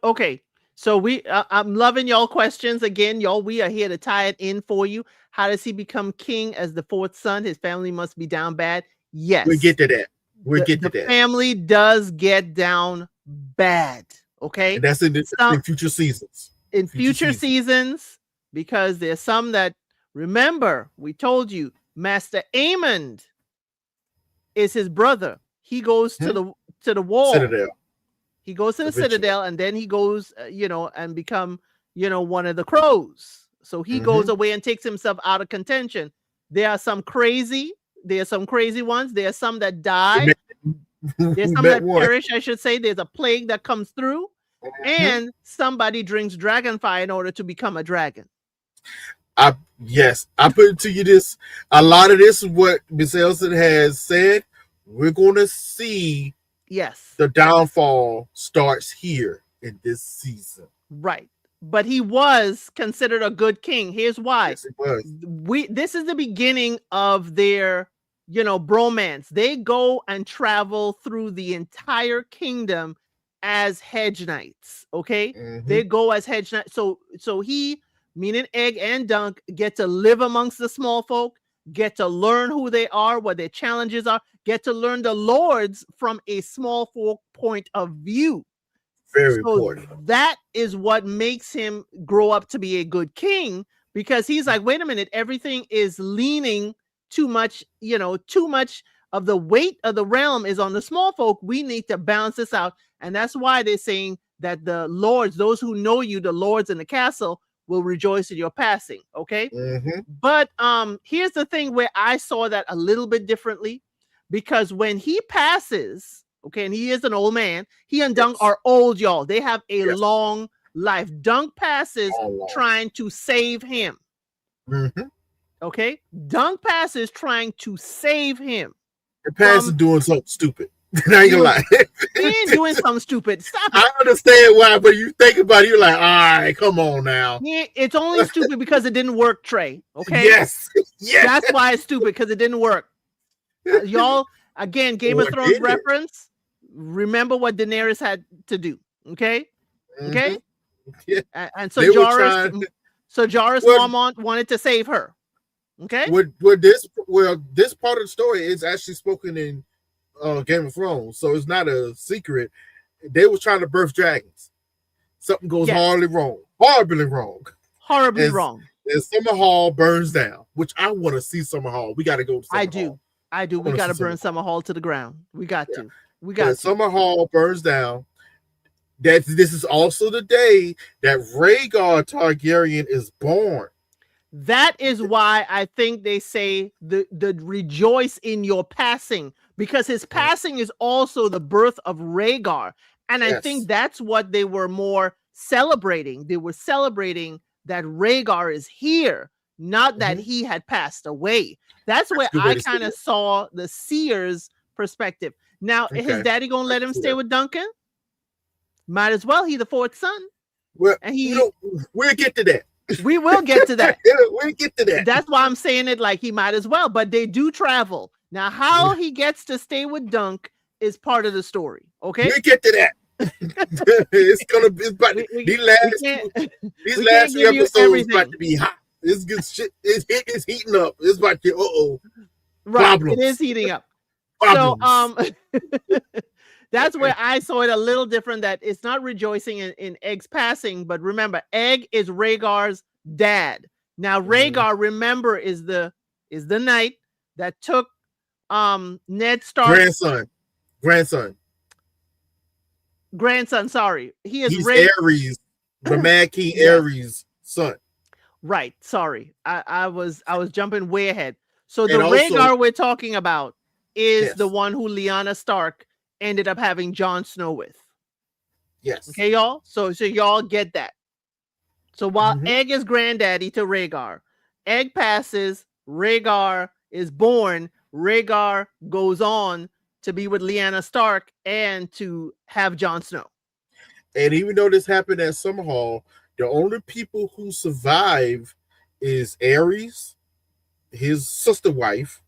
Okay. So I'm loving y'all questions again, y'all. We are here to tie it in for you. How does he become king as the fourth son? His family must be down bad. We'll Yes, get to that. the family does get down bad. Okay, And that's some in future seasons. in future seasons, because there's some that remember we told you Master Aemond is his brother. He goes to the wall. Citadel. He goes to the Eventually. Citadel, and then he goes, and become, one of the crows. So he goes away and takes himself out of contention. There are some crazy There are some crazy ones. There are some that We die. met, There's we some met that one. perish, I should say. There's a plague that comes through, Mhm. and somebody drinks dragon fire in order to become a dragon. I Yes, I put it to you this. A lot of this is what Miss Elson has said. We're gonna see Yes, the downfall starts here in this season. right. But he was considered a good king. Here's why. Yes, it was. This is the beginning of their, bromance. They go and travel through the entire kingdom as hedge knights. Okay, Mm-hmm. they go as hedge knights. So he, meaning Egg and Dunk, get to live amongst the small folk, get to learn who they are, what their challenges are, get to learn the lords from a small folk point of view. Very So important. that is what makes him grow up to be a good king, because he's like, wait a minute, everything is leaning too much, too much of the weight of the realm is on the small folk. We need to balance this out. And that's why they're saying that the lords, those who know you, the lords in the castle, will rejoice in your passing. Okay. Mm-hmm. But here's the thing where I saw that a little bit differently, because when he passes, okay, and he is an old man, he and Dunk Yes. are old, y'all. They have a Yes. long life. Dunk passes All long. trying to save him. Mm-hmm. Okay, Dunk passes trying to save him The past is from doing something stupid. I ain't gonna lie. he ain't doing something stupid. Stop it. I understand why, but you think about it, you're like, all right, come on now. It's only stupid because it didn't work, Trey. Okay. Yes. Yes. That's why it's stupid, because it didn't work. Y'all, again, Game of Or Thrones did it? reference. Remember what Daenerys had to do. Okay. Okay. Mm-hmm. Yeah. And They were Jorah's Well, mom wanted to save her. Okay. this part of the story is actually spoken in Game of Thrones, so it's not a secret. They were trying to birth dragons. Something goes Yes. horribly wrong, Horribly as, wrong. as Summer Hall burns down, which I want to see Summer Hall. We got to go to Summer I Hall. do. We wanna got to see burn Summer Summer Hall to the ground. We got Yeah. to. We But got to. Summer Hall burns down. That this is also the day that Rhaegar Targaryen is born. That is why I think they say the rejoice in your passing, because his passing is also the birth of Rhaegar. And I think Yes. that's what they were more celebrating. They were celebrating that Rhaegar is here, not that Mhm. he had passed away. That's That's where a good way I to say kind of it. saw the seer's perspective. Now, his Okay. daddy gonna let I him see stay that. with Duncan? Might as well. He the fourth son. Well, And we'll get to that. we will get to that. We'll get to that. That's why I'm saying it like he might as well. But they do travel. Now, how he gets to stay with Dunk is part of the story. Okay. We'll get to that. It's gonna be about We these last can't these we last can't few give you episodes about everything. to be hot. This good shit. It's heating up. It's about to Right. problems. It is heating up. Problems. So that's where I saw it a little different, that it's not rejoicing in Egg's passing, but remember, Egg is Rhaegar's dad. Now, Rhaegar, remember, is the knight that took Ned Stark's grandson. Sorry. He's Ares, the Mad King Ares' son. Right. Sorry. I was jumping way ahead. So the And also- Rhaegar we're talking about is Yes. the one who Lyanna Stark ended up having Jon Snow with. Yes. Okay, y'all? So y'all get that. So while Mhm. Egg is granddaddy to Rhaegar, Egg passes, Rhaegar is born, Rhaegar goes on to be with Lyanna Stark and to have Jon Snow. And even though this happened at Summerhall, the only people who survive is Ares, his sister wife.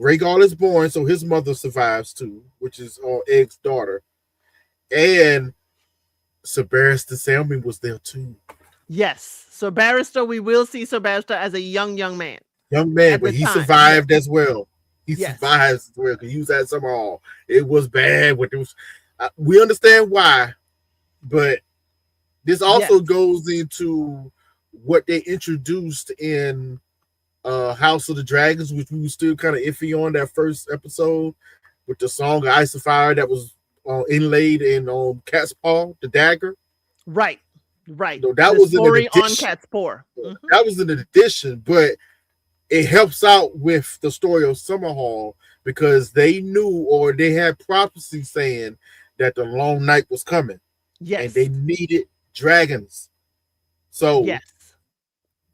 Rhaegar is born, so his mother survives too, which is Egg's daughter. And Sir Barristan Selmy was there too. Yes. So Barrister, we will see Sir Barrister as a young man. Young man, At but the he time, survived as well. He Yes. survives as well because he was at Summerhall. It was bad. What it was, we understand why, but this also Yes. goes into what they introduced in House of the Dragons, which we were still kind of iffy on that first episode with the song Ice of Fire that was inlaid in Cat's Paw, the dagger. Right. So that the was story an on addition. Cat's Paw. That was an addition, but it helps out with the story of Summerhall because they knew or they had prophecy saying that the long night was coming and Yes. they needed dragons. So Yes.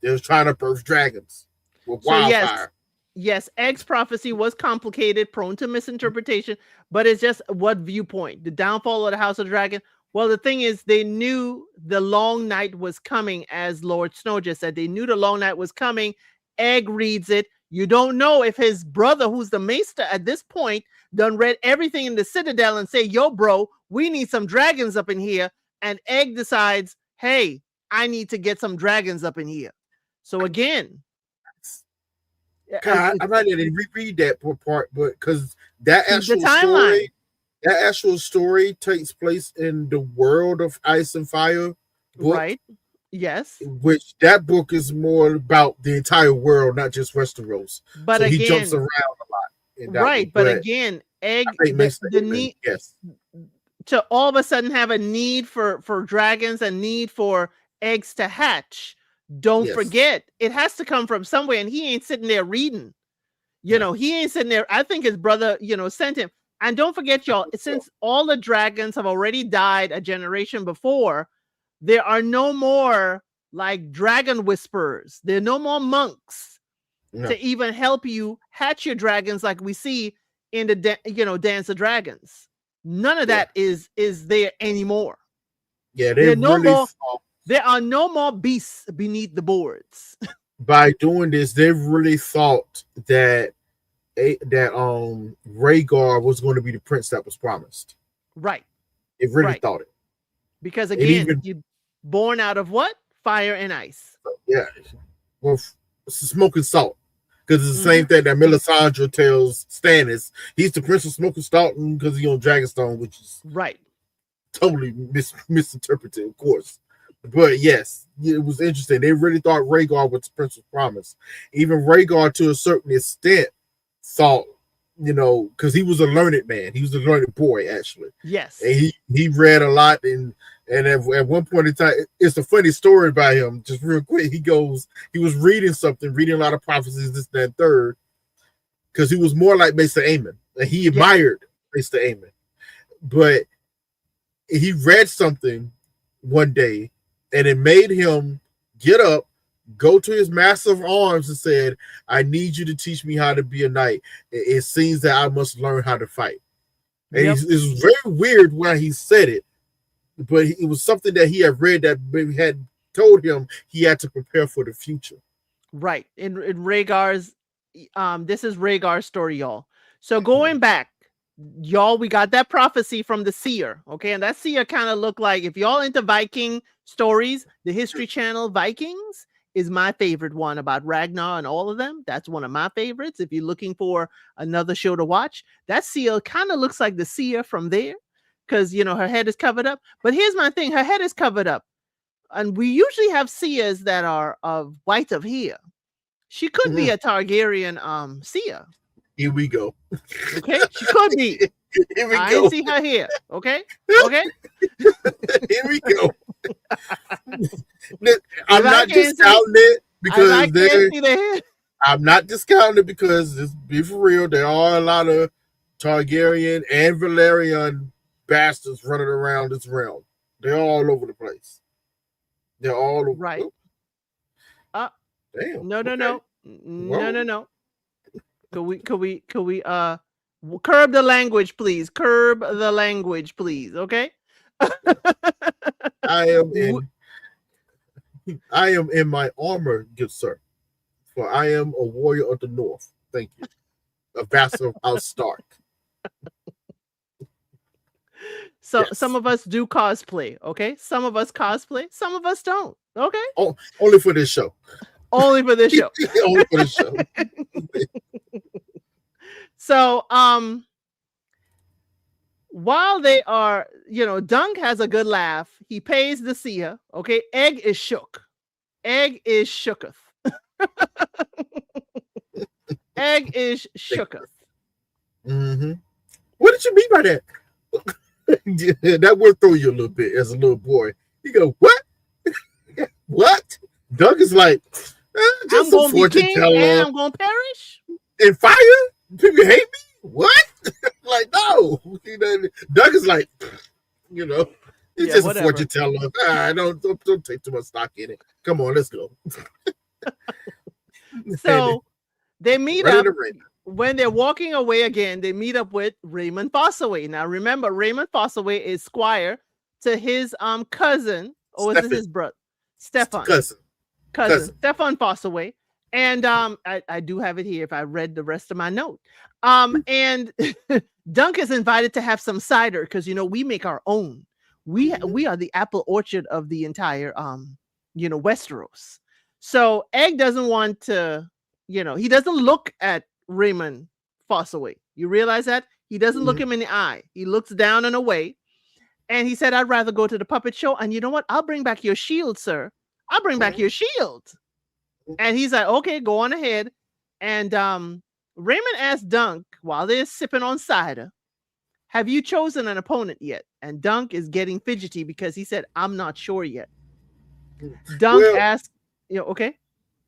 they was trying to birth dragons with So yes, wildfire. yes, Egg's prophecy was complicated, prone to misinterpretation, but it's just what viewpoint? The downfall of the House of Dragon. Well, the thing is, they knew the long night was coming, as Lord Snow just said. They knew the long night was coming. Egg reads it. You don't know if his brother, who's the maester at this point, done read everything in the Citadel and say, "Yo, bro, we need some dragons up in here." And Egg decides, "Hey, I need to get some dragons up in here." So again, God, I might need to reread that part, but because that keep the actual timeline. story, that actual story takes place in the world of Ice and Fire book, Right. Yes. which that book is more about the entire world, not just Westeros. But So he jumps again, around a lot in that one. right. But But again, I Egg, think Mace the Aemon, need yes, to all of a sudden have a need for dragons and need for eggs to hatch. Don't yes, forget, it has to come from somewhere, and he ain't sitting there reading. no, He ain't sitting there. I think his brother, sent him. And don't forget, y'all, so, since all the dragons have already died a generation before, there are no more like dragon whisperers. There are no more monks no, to even help you hatch your dragons like we see in the Dance of Dragons. None of yeah, that is there anymore. yeah. They There are no really more thought there are no more beasts beneath the boards. by doing this, they really thought that Rhaegar was going to be the prince that was promised. Right. It really Right. thought it. Because It again, even you born out of what? Fire and ice. yeah, well, smoking salt because it's the same Mhm. thing that Melisandre tells Stannis. He's the prince of smoking salt because he's on Dragonstone, which is Right. totally misinterpreted, of course. But yes, it was interesting. They really thought Rhaegar was the Prince of Promise. Even Rhaegar, to a certain extent, thought, because he was a learned man. He was a learned boy, actually. And Yes. he read a lot. And at one point in time, it's a funny story about him. Just real quick, he was reading something, reading a lot of prophecies, this, that, and third, because he was more like Maester Aemon. And he Yes. admired Maester Aemon. But he read something one day and it made him get up, go to his massive arms and said, I need you to teach me how to be a knight. It seems that I must learn how to fight. And Yep. it was very weird when he said it, but it was something that he had read that had told him he had to prepare for the future. Right. In Rhaegar's this is Rhaegar's story, y'all. So going back, y'all, we got that prophecy from the seer. Okay. And that seer kind of looked like, if y'all into Viking stories, the History Channel Vikings is my favorite one about Ragnar and all of them. That's one of my favorites. If you're looking for another show to watch, that seer kind of looks like the seer from there because, her head is covered up. But here's my thing, her head is covered up. And we usually have seers that are of white of hair. She could be Mhm. a Targaryen seer. Here we go. Okay, she could be. Here we I ain't go. see her here. Okay, okay. Here we go. I'm If I not can't see, discounting it if I because can't see the hair, I'm not discounting it because let's be for real. There are a lot of Targaryen and Valerian bastards running around this realm. They're all over the place. They're all over. right? Oh, Uh, damn. no, no, Okay. no, no, Whoa. no, no. Could we curb the language, please? Curb the language, please. Okay. I am W- in. I am in my armor, good sir. For I am a warrior of the North. Thank you. A vassal of House Stark. So some Yes. of us do cosplay. Okay, some of us cosplay, some of us don't. Okay, Oh, only for this show. only for this show. Only for this show. So while they are, Dunk has a good laugh. He pays the seer. Okay, Egg is shook. Egg is shooketh. Egg is shooketh. Mm-hmm. What did you mean by that? That went through you a little bit as a little boy. You go, what? What? Doug is like, I'm Just a gonna be fortune king and teller I'm gonna perish. and fire. People hate me. What? Like no. Doug is like, you know, it's Yeah, just a fortune whatever. teller. Don't take too much stock in it. Come on, let's go. And So they meet running up the ring. when they're walking away again. They meet up with Raymond Fossaway. Now remember, Raymond Fossaway is squire to his cousin, or is it Stefan, his brother? Stefan. cousin, Cousin cousin. Stefan Fossaway. And I do have it here if I read the rest of my note. And Dunk is invited to have some cider because we make our own. We are the apple orchard of the entire Westeros. So Egg doesn't want to, he doesn't look at Raymond Fossaway. You realize that? He doesn't look Mhm. him in the eye. He looks down and away. And he said, I'd rather go to the puppet show. And you know what? I'll bring back your shield, sir. I'll bring back your shield. And he's like, okay, go on ahead. And Raymond asked Dunk while they're sipping on cider, have you chosen an opponent yet? And Dunk is getting fidgety because he said, I'm not sure yet. Dunk Well, asked, okay.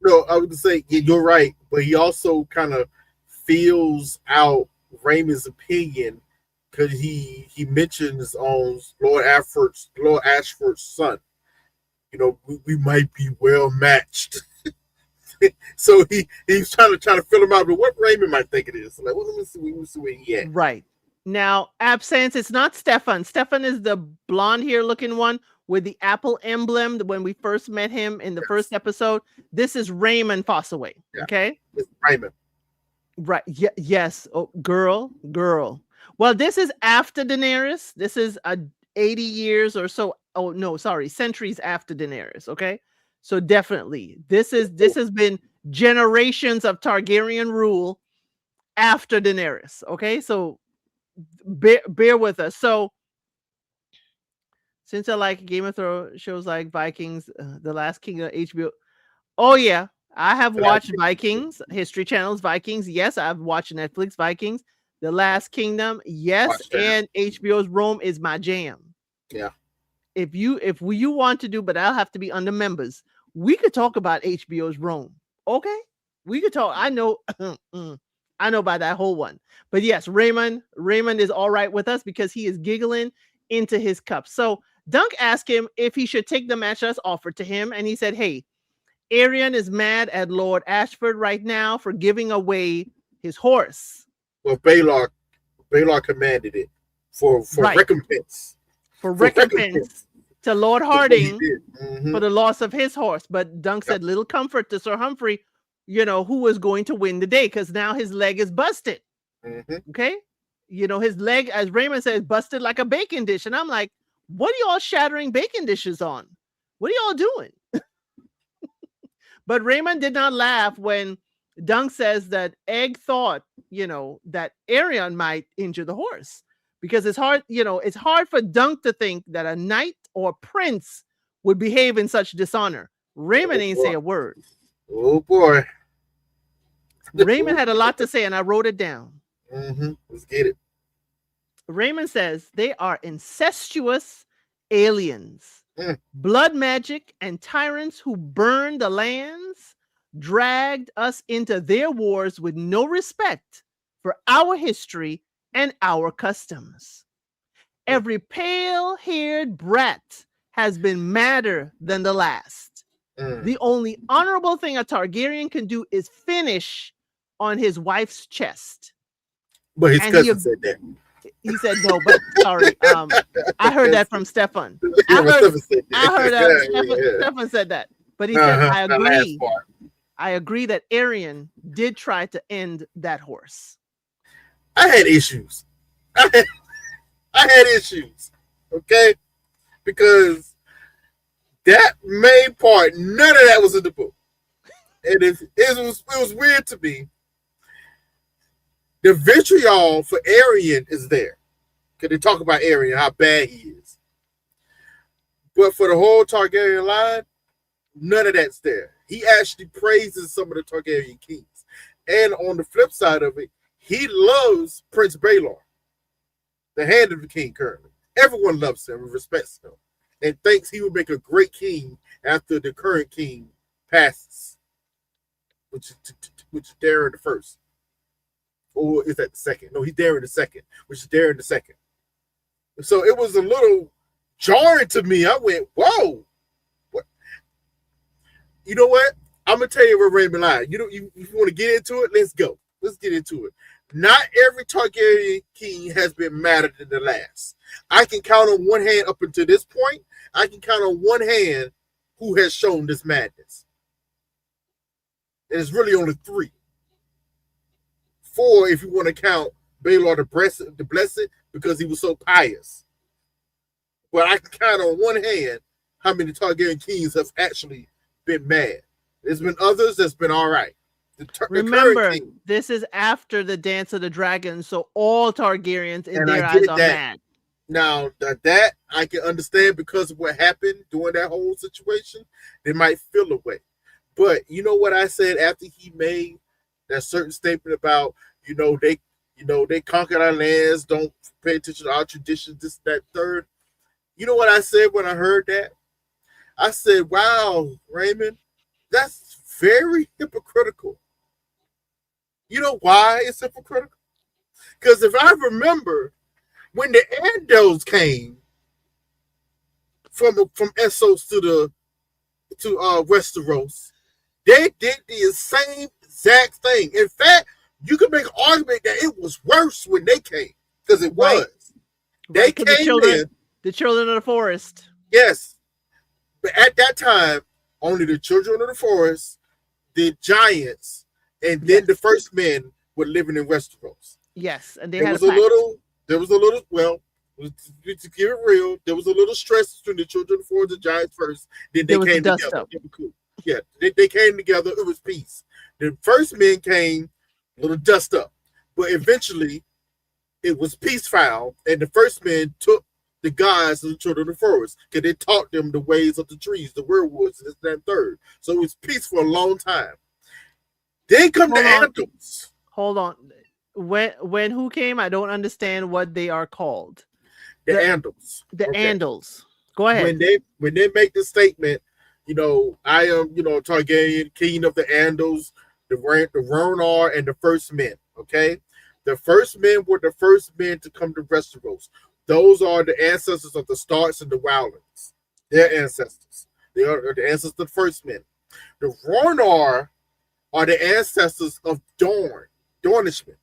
no, I would say you're right, but he also kind of feels out Raymond's opinion because he mentions on Lord Ashford's son. We might be well matched. So he's trying to fill him out, but what Raymond might think it is. Like, well, let me see where he at. Right. Now, absence, it's not Stefan. Stefan is the blonde hair looking one with the apple emblem when we first met him in the first episode. This is Raymond Fossaway. Yeah. Okay. It's Raymond. Right. Yes. Oh, girl. Well, this is after Daenerys. This is 80 years or so. Oh, no, sorry. Centuries after Daenerys. Okay. So definitely this has been generations of Targaryen rule after Daenerys. Okay. So bear with us. So since I like Game of Thrones shows like Vikings, The Last King of HBO. Oh yeah, I have watched Vikings, History Channel's Vikings. Yes, I've watched Netflix Vikings, The Last Kingdom. Yes, and HBO's Rome is my jam. Yeah. If you want to do, but I'll have to be under members. We could talk about HBO's Rome. Okay, we could talk. I know. I know about that whole one. But yes, Raymond is all right with us because he is giggling into his cup. So Dunk asked him if he should take the match that's offered to him. And he said, hey, Arion is mad at Lord Ashford right now for giving away his horse. Well, Baylor commanded it for right. recompense. For recompense to Lord Harding for the loss of his horse. But Dunk said little comfort to Sir Humphrey, who was going to win the day because now his leg is busted. Okay. His leg, as Raymond says, busted like a baking dish. And I'm like, what are y'all shattering baking dishes on? What are y'all doing? But Raymond did not laugh when Dunk says that Egg thought, that Arion might injure the horse because it's hard, it's hard for Dunk to think that a knight or prince would behave in such dishonor. Raymond ain't say a word. Oh boy. Raymond had a lot to say and I wrote it down. Let's get it. Raymond says they are incestuous aliens, blood magic and tyrants who burned the lands, dragged us into their wars with no respect for our history and our customs. Every pale-haired brat has been madder than the last. The only honorable thing a Targaryen can do is finish on his wife's chest. But his cousin said that. He said no, but sorry. I heard that from Stefan. I heard that. Stefan said that. But he said, I agree. I agree that Arion did try to end that horse. I had issues. I had issues. Okay? Because that main part, none of that was in the book. And it was weird to me. The vitriol for Arion is there. Because they talk about Arion, how bad he is. But for the whole Targaryen line, none of that's there. He actually praises some of the Targaryen kings. And on the flip side of it, he loves Prince Baelor, the hand of the king currently. Everyone loves him and respects him and thinks he would make a great king after the current king passes. which is Darren the first, or is that the second? No, he's Darren the second, which is Darren the second. So it was a little jarring to me. I went, "Whoa, what?" You know what? I'm gonna tell you where Raymond lied. You want to get into it? Let's go. Let's get into it. Not every Targaryen king has been madder than the last. I can count on one hand up until this point. I can count on one hand who has shown this madness. And it's really only three. Four, if you want to count Baelor the Blessed, because he was so pious. But I can count on one hand how many Targaryen kings have actually been mad. There's been others that's been all right. Remember, this is after the Dance of the Dragon, so all Targaryens in their eyes are mad. Now, that I can understand because of what happened during that whole situation. They might feel a way. But you know what I said after he made that certain statement about, they conquered our lands, don't pay attention to our traditions, this, that, third. You know what I said when I heard that? I said, wow, Raymond, that's very hypocritical. You know why it's hypocritical? Because if I remember, when the Andals came from Essos to Westeros, they did the same exact thing. In fact, you could make an argument that it was worse when they came, because it was. They came the children of the forest. Yes, but at that time, only the children of the forest, the giants, and then the first men were living in Westeros. Yes, and there was a little. Well, to give it real, there was a little stress between the children of the forest and the giants first. Then they came together. Cool. Yeah, they came together. It was peace. The first men came, a little dust up, but eventually it was peace found, and the first men took the gods of the children of the forest because they taught them the ways of the trees, the werewolves, and this, that, and third. So it was peace for a long time. Then come the Andals. Hold on. When who came? I don't understand what they are called. The Andals. The Andals. Go ahead. When they make the statement, I am, Targaryen, king of the Andals, the Rhoynar, and the first men. Okay, the first men were the first men to come to Westeros. Those are the ancestors of the Starks and the Wildlings. Their ancestors. They are the ancestors of the first men. The Rhoynar are the ancestors of Dornishmen.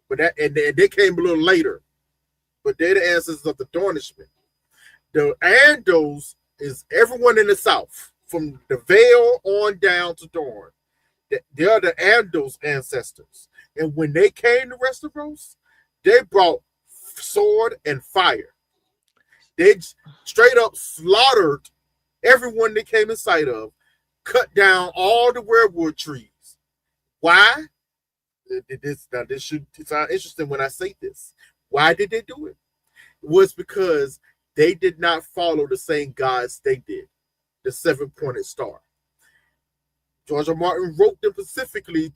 But they came a little later. But they're the ancestors of the Dornishmen. The Andals is everyone in the south, from the Vale on down to Dorne. They are the Andals ancestors. And when they came to Westeros, they brought sword and fire. They straight up slaughtered everyone they came in sight of, cut down all the weirwood trees. Why? This should sound interesting when I say this. Why did they do it? It was because they did not follow the same gods they did, the seven-pointed star. George R. Martin wrote them specifically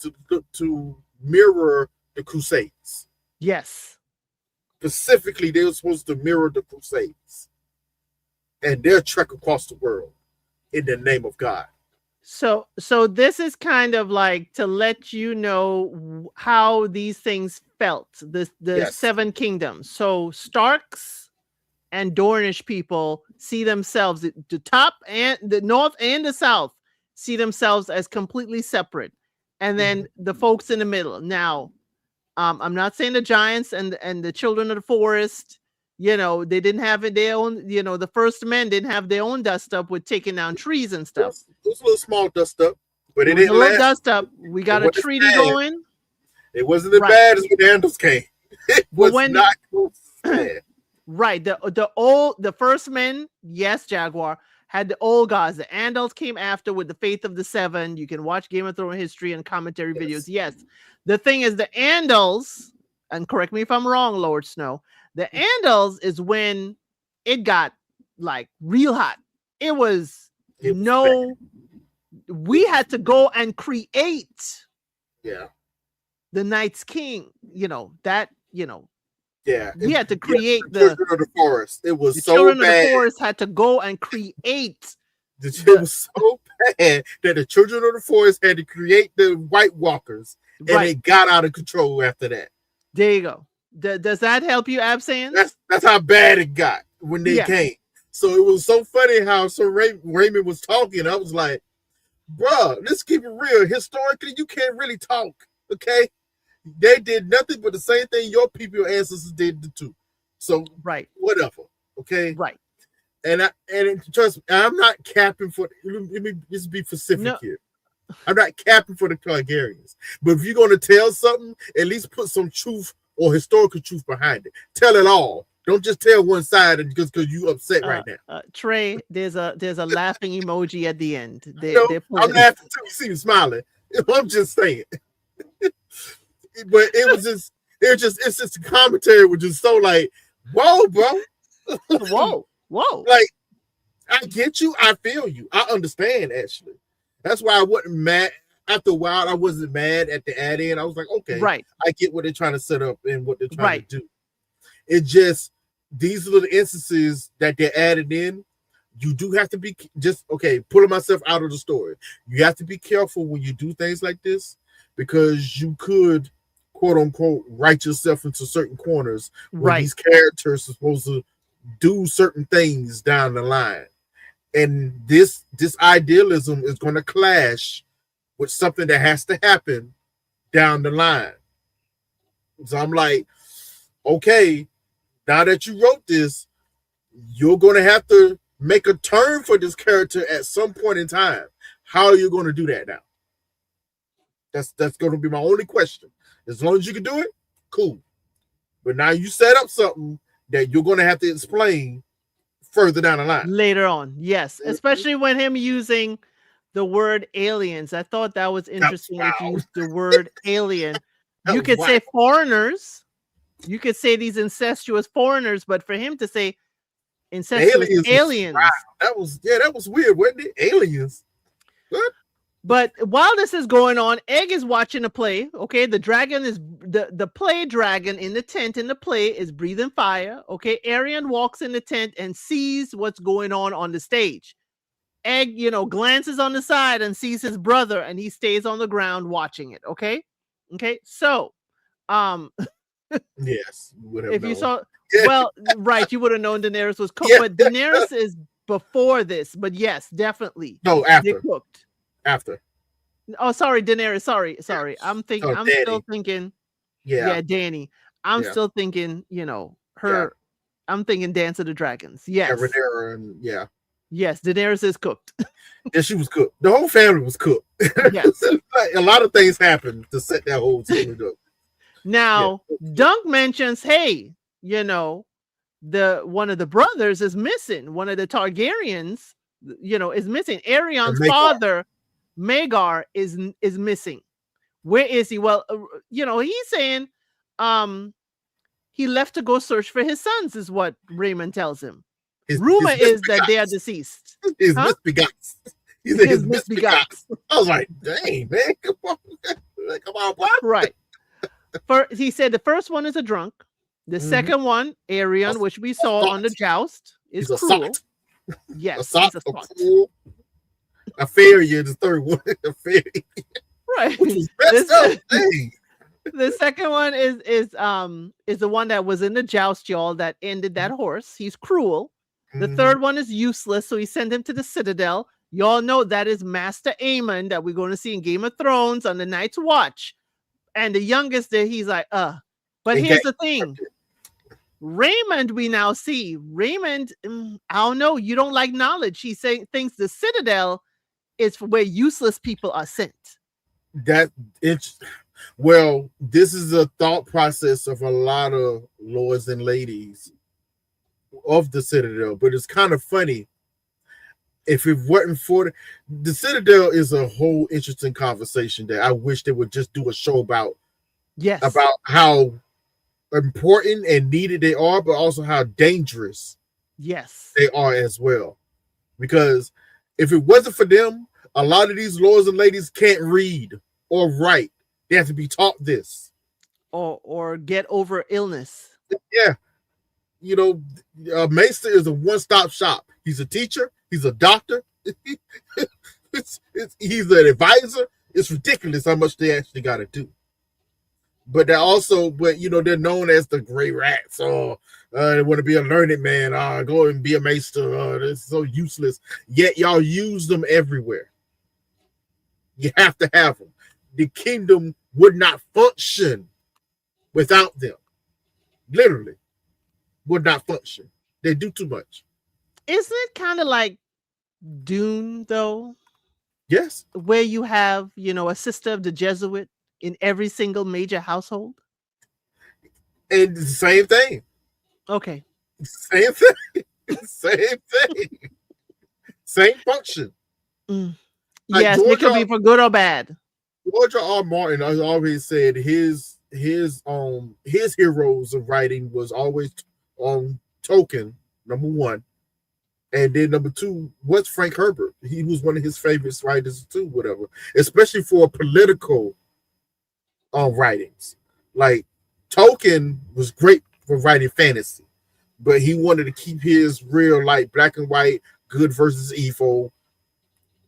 to mirror the Crusades. Yes. Specifically, they were supposed to mirror the Crusades and their trek across the world in the name of God. So this is kind of like to let you know how these things felt. The seven kingdoms. So Starks and Dornish people see themselves, the top and the north and the south see themselves as completely separate, and then the folks in the middle. Now, I'm not saying the giants and the children of the forest, they didn't have their own, the first men didn't have their own dust up with taking down trees and stuff. It was a little small dust up, but it didn't last. A little dust up. We got a treaty going. It wasn't as bad as when the Andals came. It was not bad. Right. The first men, yes, Jaguar, had the old gods. The Andals came after with the Faith of the Seven. You can watch Game of Thrones history and commentary videos. Yes. The thing is, the Andals, and correct me if I'm wrong, Lord Snow, the Andals is when it got like real hot. It was we had to go and create the Night's King, we had to create the children of the forest. It was so children bad. of the forest had to go and create The shit The was so bad that the children of the forest had to create the White Walkers, and right. it got out of control after that. There you go. Does that help you, Absans? That's how bad it got when they Yes. came. So it was so funny how Raymond was talking. I was like, bruh, let's keep it real. Historically, you can't really talk. Okay, they did nothing but the same thing your people, your ancestors did too. So Right. whatever. Okay, Right. and trust me, I'm not capping for. Let me just be specific No. here. I'm not capping for the Targaryens, but if you're gonna tell something, at least put some truth or historical truth behind it. Tell it all. Don't just tell one side because you upset right now. Trey, there's a laughing emoji at the end. You know, They're I'm pulling. laughing too. You see me smiling. I'm just saying. But it's just the commentary was just so like, whoa, bro. Whoa, whoa. Like, I get you. I feel you. I understand, actually. That's why I wasn't mad. After a while, I wasn't mad at the ad in. I was like, okay, Right. I get what they're trying to set up and what they're trying Right. to do. It just, these little instances that they're added in, you do have to be just, okay, pulling myself out of the story. You have to be careful when you do things like this because you could, quote unquote, write yourself into certain corners when Right. these characters are supposed to do certain things down the line. And this idealism is going to clash with something that has to happen down the line. So I'm like, okay, now that you wrote this, you're going to have to make a turn for this character at some point in time. How are you going to do that now? That's going to be my only question. As long as you can do it, cool. But now you set up something that you're going to have to explain further down the line. Later on, yes. Especially when him using the word aliens. I thought that was interesting that you used the word alien. You could say foreigners. You could say these incestuous foreigners, but for him to say incestuous aliens. Wow. That was weird, wasn't it? Aliens. What? But while this is going on, Egg is watching a play. Okay, the dragon is the play dragon in the tent in the play is breathing fire. Okay, Arian walks in the tent and sees what's going on the stage. Egg, glances on the side and sees his brother, and he stays on the ground watching it. Okay, so, yes, if you saw, yeah. well, right, you would have known Daenerys was cooked, but Daenerys is before this. But yes, definitely, no, after they cooked. After. Oh, sorry, Daenerys. Sorry. I'm thinking. I'm Danny. still thinking. Yeah, Danny. I'm still thinking. Her. Yeah. I'm thinking Dance of the Dragons. Yes. Rhaenyra and Yes, Daenerys is cooked. Yeah, she was cooked. The whole family was cooked. Yes. Like, a lot of things happened to set that whole team up. Now, Dunk mentions, hey, the one of the brothers is missing. One of the Targaryens, is missing. Aerion's father, Magar, is missing. Where is he? Well, he's saying he left to go search for his sons, is what Raymond tells him. Rumor is that they are deceased. His misbegots. He said his misbegots. I was like, dang, man, come on, boy. Right. He said the first one is a drunk. The second one, Aerion, which we saw on the joust, is cruel. Yes, he's a cruel. A failure, the third one. A failure. Right. Which was messed up. Dang. The second one is the one that was in the joust, y'all, that ended that horse. He's cruel. The third one is useless, so he sent him to the Citadel. Y'all know that is Master Aemon that we're going to see in Game of Thrones on the Night's Watch. And the youngest there, he's like, But here's the thing. Raymond, we now see. Raymond, I don't know. You don't like knowledge. He thinks the Citadel is for where useless people are sent. Well, this is a thought process of a lot of lords and ladies of the Citadel, but it's kind of funny. If it wasn't for the Citadel is a whole interesting conversation that I wish they would just do a show about. Yes. About how important and needed they are, but also how dangerous they are as well. Because if it wasn't for them, a lot of these lords and ladies can't read or write. They have to be taught this. Or get over illness. Yeah. Maester is a one-stop shop. He's a teacher, he's a doctor, It's either an advisor. It's ridiculous how much they actually got to do. But they're also, but they're known as the gray rats. Or they want to be a learned man. Go and be a maester. It's so useless. Yet y'all use them everywhere. You have to have them. The kingdom would not function without them. Literally, would not function. They do too much. Isn't it kind of like Dune though, Yes, where you have, a sister of the Jesuit in every single major household? and the same thing. Okay. Same thing. Same thing. Same function. Mm. Like Yes, it could be for good or bad. George R. Martin has always said his heroes of writing was always Tolkien, number one, and then number two was Frank Herbert. He was one of his favorite writers too, whatever, especially for political writings. Like Tolkien was great for writing fantasy, but he wanted to keep his real like black and white, good versus evil,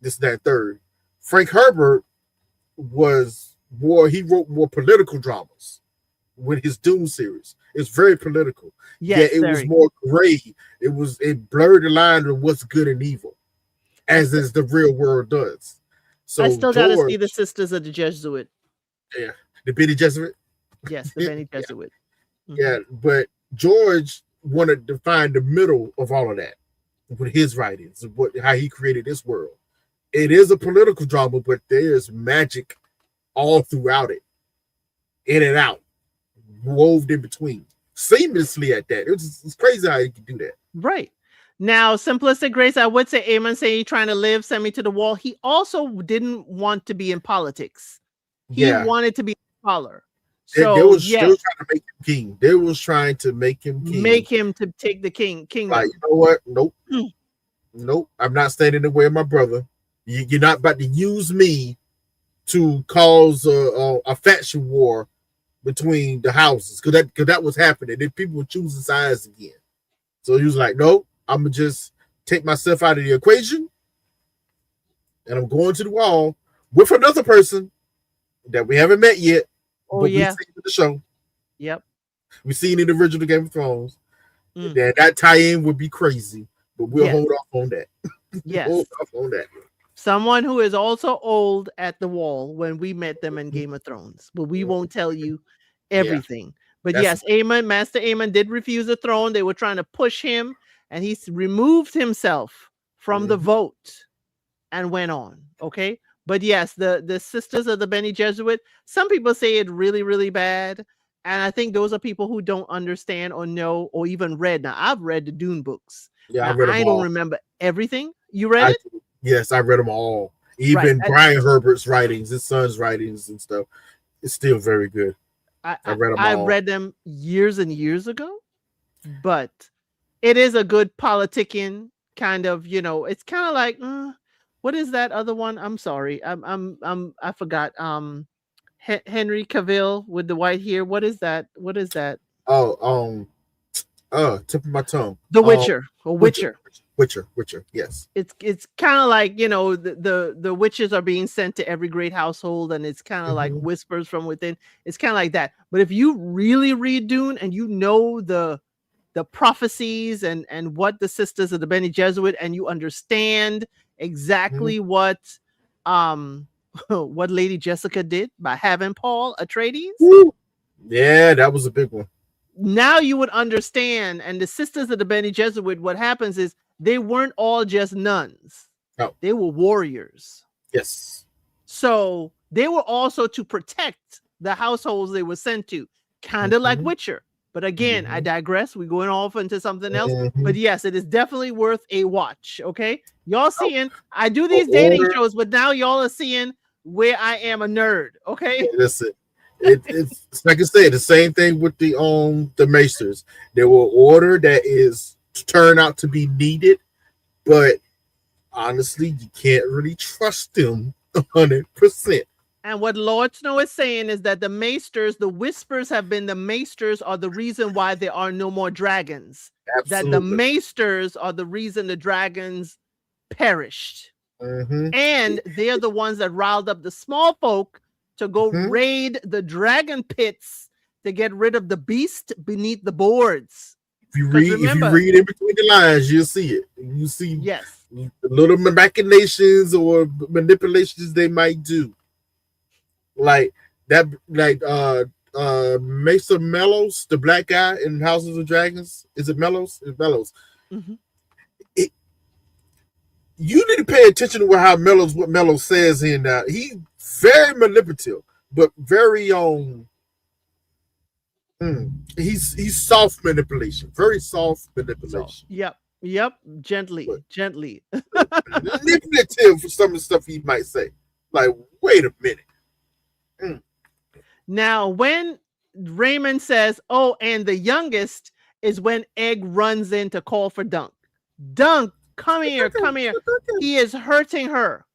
this, that, third. Frank Herbert was more, he wrote more political dramas with his Doom series. It's very political. Yes, yeah, it was more gray. It blurred the line of what's good and evil, as is the real world does. So I still got to see the Sisters of the Jesuit. Yeah, the Benny Jesuit. Yes, the Benny Jesuit. Mm-hmm. Yeah, but George wanted to find the middle of all of that with his writings, how he created this world. It is a political drama, but there's magic all throughout it, in and out, woved in between, seamlessly at that. It's crazy how you can do that. Right. Now, Simplistic Grace, I would say Amen saying he's trying to live, send me to the wall. He also didn't want to be in politics. He wanted to be a scholar. So they was trying to make him king. They was trying to make him king. Make him to take the kingdom. Like, you know what? Nope. Nope. I'm not standing in the way of my brother. You're not about to use me to cause a faction war between the houses, because that was happening. Then people were choosing sides again. So he was like, "No, I'm gonna just take myself out of the equation, and I'm going to the wall with another person that we haven't met yet. Oh, but yeah, we've seen in the show. Yep, we've seen in the original Game of Thrones. That tie-in would be crazy, but we'll hold off on that. Yes, hold off on that. Someone who is also old at the wall when we met them in Game of Thrones, but we won't tell you everything. But yes, Master Aemon did refuse the throne. They were trying to push him, and he removed himself from the vote and went on. Okay. But yes, the Sisters of the Benny Jesuit, some people say it really, really bad. And I think those are people who don't understand or know or even read. Now, I've read the Dune books. Yeah, now, I don't remember everything. You read it? Yes, I read them all. Even Brian Herbert's writings, his son's writings and stuff. It's still very good. I read them all. I read them years and years ago, but it is a good politicking kind of, it's kind of like, what is that other one? I'm sorry. I forgot. Henry Cavill with the white hair. What is that? Oh, tip of my tongue. The Witcher. Witcher. Yes. It's kind of like, the witches are being sent to every great household, and it's kind of like whispers from within. It's kind of like that. But if you really read Dune and you know the prophecies and what the Sisters of the Benny Jesuit, and you understand exactly what Lady Jessica did by having Paul Atreides. Woo! Yeah, that was a big one. Now you would understand. And the Sisters of the Benny Jesuit, what happens is they weren't all just nuns. No. They were warriors. Yes. So they were also to protect the households they were sent to, kind of like Witcher. But again, I digress. We're going off into something else. But yes, it is definitely worth a watch. Okay. Y'all seeing, I do these dating shows, but now y'all are seeing where I am a nerd. Okay. Listen, it's like I said, the same thing with the Maesters. They will order that is turn out to be needed, but honestly, you can't really trust them 100%. And what Lord Snow is saying is that the Maesters, the Whispers have been the Maesters are the reason why there are no more dragons. Absolutely. That the Maesters are the reason the dragons perished. Mm-hmm. And they're the ones that riled up the small folk to go raid the dragon pits to get rid of the beast beneath the boards. If you read in between the lines, you'll see it. You see yes, little machinations or manipulations they might do, like that, like Mesa Mellows, the black guy in Houses of Dragons. Is it Mellows? It's Mellows. mm-hmm. It, you need to pay attention to what Mellows says here now. He's very manipulative, but very he's soft manipulation, very soft manipulation. So, yep, gently. Manipulative for some of the stuff he might say. Like, wait a minute. Now, when Raymond says, "Oh, and the youngest," is when Egg runs in to call for Dunk. Dunk, come here. He is hurting her.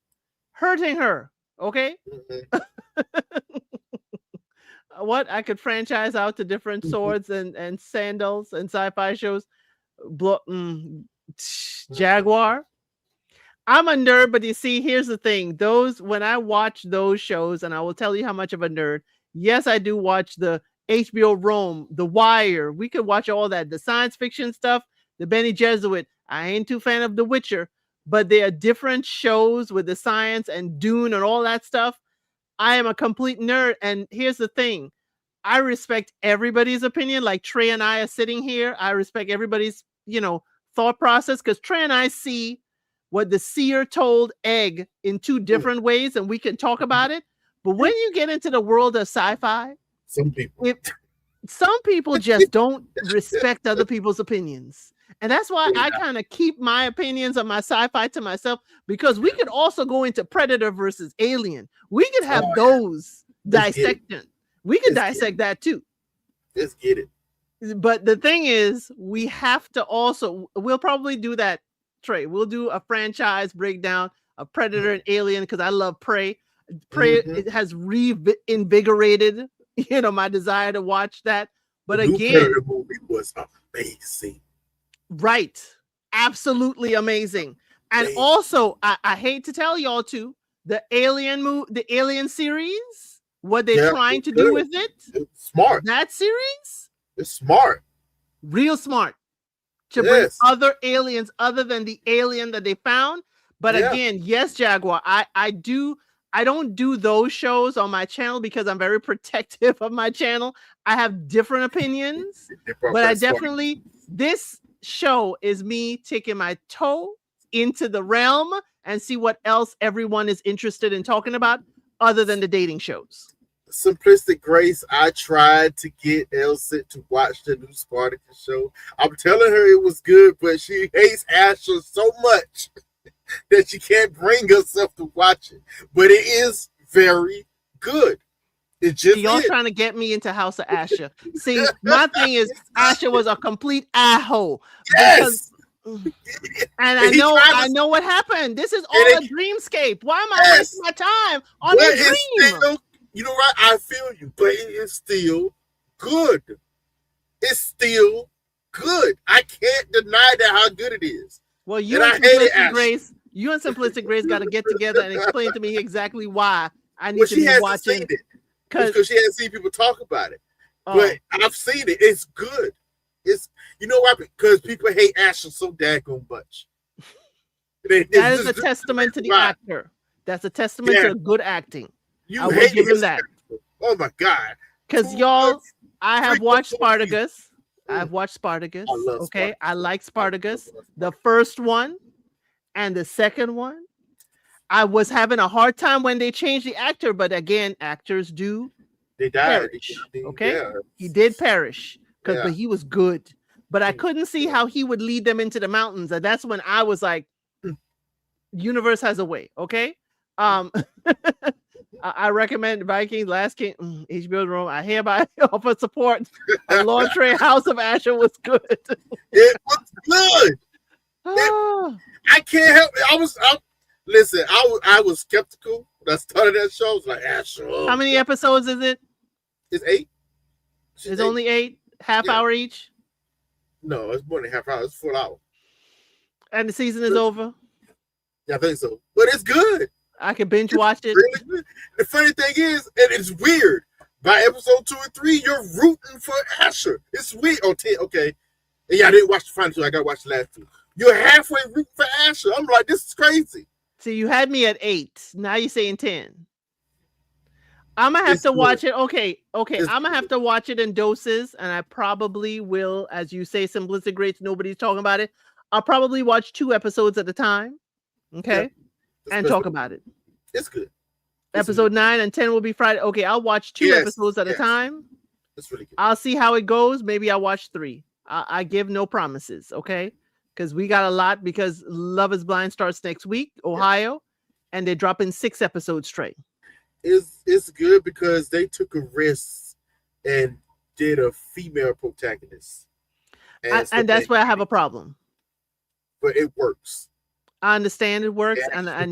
Okay. Mm-hmm. What I could franchise out to different swords and sandals and sci-fi shows. Jaguar. I'm a nerd, but you see, here's the thing. When I watch those shows, and I will tell you how much of a nerd. Yes, I do watch the HBO Rome, The Wire. We could watch all that. The science fiction stuff, the Benny Jesuit. I ain't too fan of The Witcher, but there are different shows with the science and Dune and all that stuff. I am a complete nerd. And here's the thing. I respect everybody's opinion. Like Trey and I are sitting here. I respect everybody's, thought process, because Trey and I see what the seer told Egg in two different ways, and we can talk about it. But when you get into the world of sci-fi, some people just don't respect other people's opinions. And that's why I kind of keep my opinions on my sci-fi to myself, because we could also go into Predator versus Alien. We could have those dissecting. We could dissect that too. Let's get it. But the thing is, we have to also, we'll probably do that, Trey. We'll do a franchise breakdown of Predator and Alien, because I love Prey. It has reinvigorated, my desire to watch that. But the again, Predator movie was amazing. Right. Absolutely amazing. And also, I hate to tell y'all too, the Alien series, what they're trying to do with it. It's smart. That series? It's smart. Real smart. To bring other aliens other than the alien that they found. But again, yes, Jaguar, I don't do those shows on my channel because I'm very protective of my channel. I have different opinions, but I definitely, this show is me taking my toe into the realm and see what else everyone is interested in talking about other than the dating shows. Simplistic Grace, I tried to get Elsie to watch the new Spartacus show. I'm telling her it was good, but she hates Asher so much that she can't bring herself to watch it. But it is very good. It just y'all trying to get me into House of Asher. See, my thing is Asher was a complete a-hole. Yes. And I know what happened. This is all a dreamscape. Why am I wasting my time on a dream? You know what? I feel you, but it is still good. It's still good. I can't deny that how good it is. Well, you and Simplistic Grace got to get together and explain to me exactly why I need to be watching it. Because she hasn't seen people talk about it. But I've seen it. It's good. It's why? Because people hate Asher so daggone much. That is a testament to the actor. That's a testament to good acting. I will give him that. Oh my God. Because y'all, I have watched Spartacus. I've watched Spartacus. Okay. I like Spartacus. The first one and the second one. I was having a hard time when they changed the actor, but again, actors do. They died. Okay. Yeah. He did perish. But he was good. But I couldn't see how he would lead them into the mountains. And that's when I was like, universe has a way. Okay. I recommend Vikings, Last King, HBO Rome. I hereby offer support. Lord Trey, House of Asher was good. It was good. I can't help it. Listen, I was skeptical when I started that show. I was like, Asher. How many episodes is it? It's 8. It's only 8? Half hour each? No, it's more than half hour. It's 4 hours. And the season is over? Yeah, I think so. But it's good. I can binge watch it. Really good. The funny thing is, and it's weird. By episode 2 and 3, you're rooting for Asher. It's weird. Oh, 10, okay. And yeah, I didn't watch the final 2. I got to watch the last 2. You're halfway rooting for Asher. I'm like, this is crazy. See, you had me at 8. Now you're saying 10. I'm gonna have to watch it. Okay. I'm gonna have to watch it in doses, and I probably will, as you say, simplistic greats. Nobody's talking about it. I'll probably watch 2 episodes at a time. Okay, and talk about it. It's good. Episode 9 and 10 will be Friday. Okay, I'll watch 2 episodes at a time. It's really good. I'll see how it goes. Maybe I'll watch 3. I give no promises. Okay, because we got a lot. Because Love Is Blind starts next week, Ohio, and they're dropping 6 episodes straight. It's good because they took a risk and did a female protagonist, and that's where I have a problem. But it works. I understand it works, and power to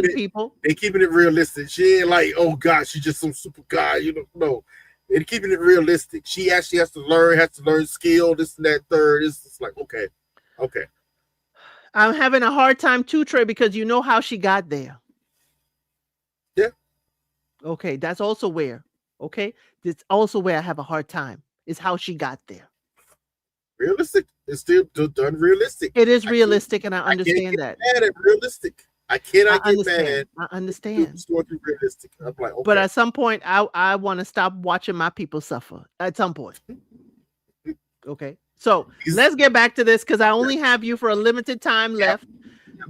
the people. They keeping it realistic. She ain't like, oh God, she's just some super guy. No. They're keeping it realistic. She actually has to learn skill, this and that, third. It's just like, okay. I'm having a hard time too, Trey, because you know how she got there. Yeah. Okay, that's also where. Okay, that's also where I have a hard time. Is how she got there. Realistic. It's still done realistic. It is realistic, and I understand that. Mad at realistic. I cannot get mad. I understand. It's realistic. I'm like, okay. But at some point, I want to stop watching my people suffer. At some point. Okay. So let's get back to this because I only have you for a limited time left.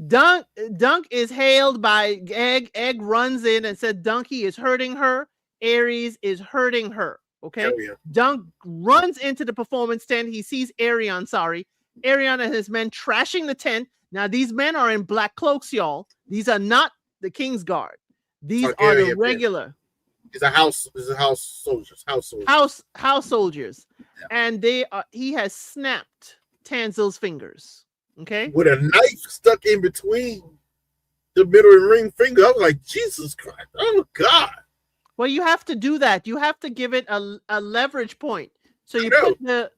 Dunk is hailed by Egg. Egg runs in and said Donkey is hurting her. Aries is hurting her. Okay. Dunk runs into the performance tent. He sees Arion and his men trashing the tent. Now, these men are in black cloaks, y'all. These are not the King's Guard. These are the regular. These are house soldiers. House soldiers. Yeah. And he has snapped Tanzil's fingers. Okay. With a knife stuck in between the middle and ring finger. I was like, Jesus Christ. Oh God. Well, you have to do that. You have to give it a leverage point. So you put the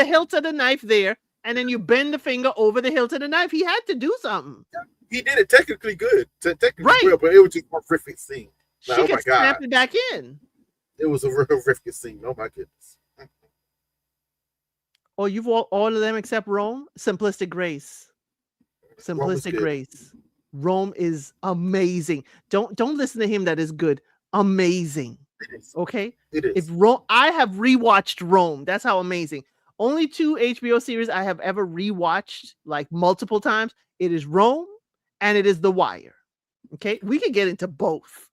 hilt of the knife there, and then you bend the finger over the hilt of the knife. He had to do something. He did it technically good. Well, but it was just a horrific scene. Like, she could snap it back in. It was a real horrific scene. Oh my goodness. Oh, you've all of them except Rome? Simplistic Grace. Simplistic Grace. Rome is amazing. Don't listen to him. That is good. Amazing. It is. Okay? It is. I have rewatched Rome. That's how amazing. Only 2 HBO series I have ever rewatched like multiple times. It is Rome and it is The Wire. Okay? We can get into both.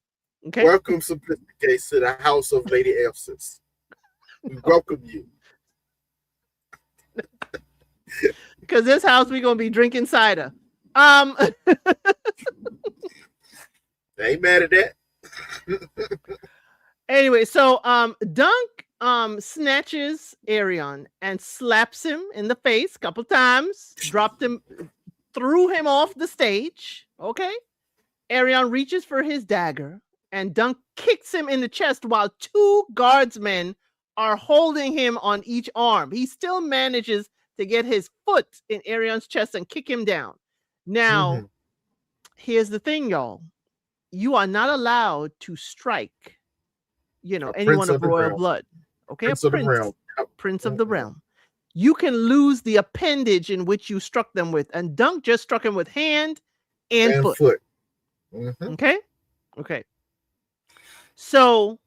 Okay? Welcome, Simplistic Grace, to the house of Lady Elsis. We welcome you. Because this house we're gonna be drinking cider. I ain't mad at that. Anyway, so Dunk snatches Arion and slaps him in the face a couple times, threw him off the stage. Okay. Arion reaches for his dagger and Dunk kicks him in the chest while 2 guardsmen are holding him on each arm. He still manages to get his foot in Arion's chest and kick him down. Now, here's the thing, y'all. You are not allowed to strike, anyone of royal blood. Okay, Prince of the realm. Prince of the realm. You can lose the appendage in which you struck them with. And Dunk just struck him with hand and foot. Mm-hmm. Okay. So,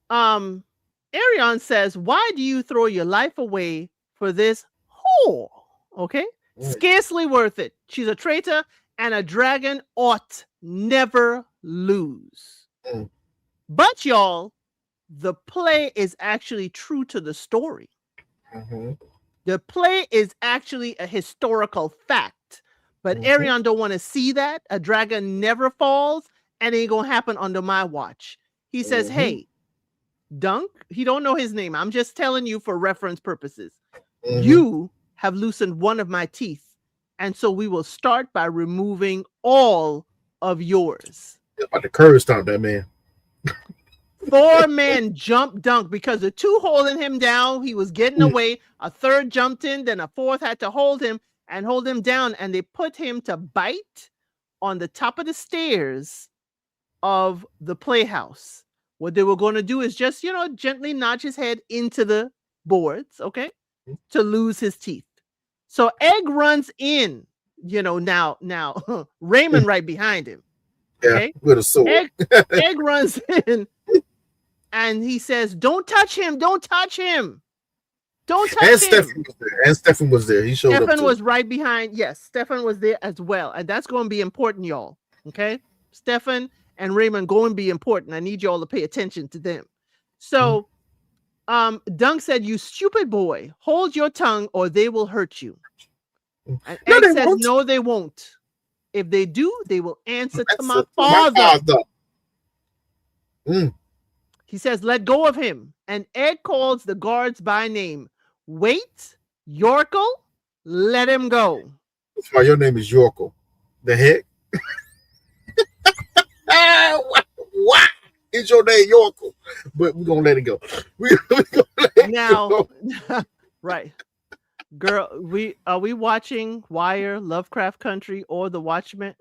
Arion says, "Why do you throw your life away for this whore?" Okay, scarcely worth it. She's a traitor, and a dragon ought never lose. But y'all, the play is actually true to the story. The play is actually a historical fact, but Arion don't want to see that. A dragon never falls, and it ain't gonna happen under my watch. He says, "Hey, Dunk," he don't know his name. I'm just telling you for reference purposes. You have loosened one of my teeth, and so we will start by removing all of yours. About the curve stomp that man. 4 men jumped Dunk because the 2 holding him down, he was getting away. A 3rd jumped in, then a 4th had to hold him, and hold him down, and they put him to bite on the top of the stairs of the playhouse. What they were going to do is just, gently notch his head into the boards, okay, to lose his teeth. So Egg runs in, now Raymond right behind him. Yeah, Okay. with a sword. Egg runs in and he says, "Don't touch him. Don't touch him. Don't touch him." Stefan was there. He showed up Stefan too. was right behind. Yes, Stefan was there as well. And that's going to be important, y'all. Okay. Stefan and Raymond going to be important. I need y'all to pay attention to them. So Dunk said, "You stupid boy, hold your tongue or they will hurt you." And Egg says, won't. "No, they won't. If they do, they will answer to my father." He says, "Let go of him." And Egg calls the guards by name. "Wait, Yorkel, let him go." That's why your name is Yorkel. The heck? Why is your name Yorkel? But we're going to let it go. Now, right. Girl, are we watching Wire, Lovecraft Country, or The Watchmen?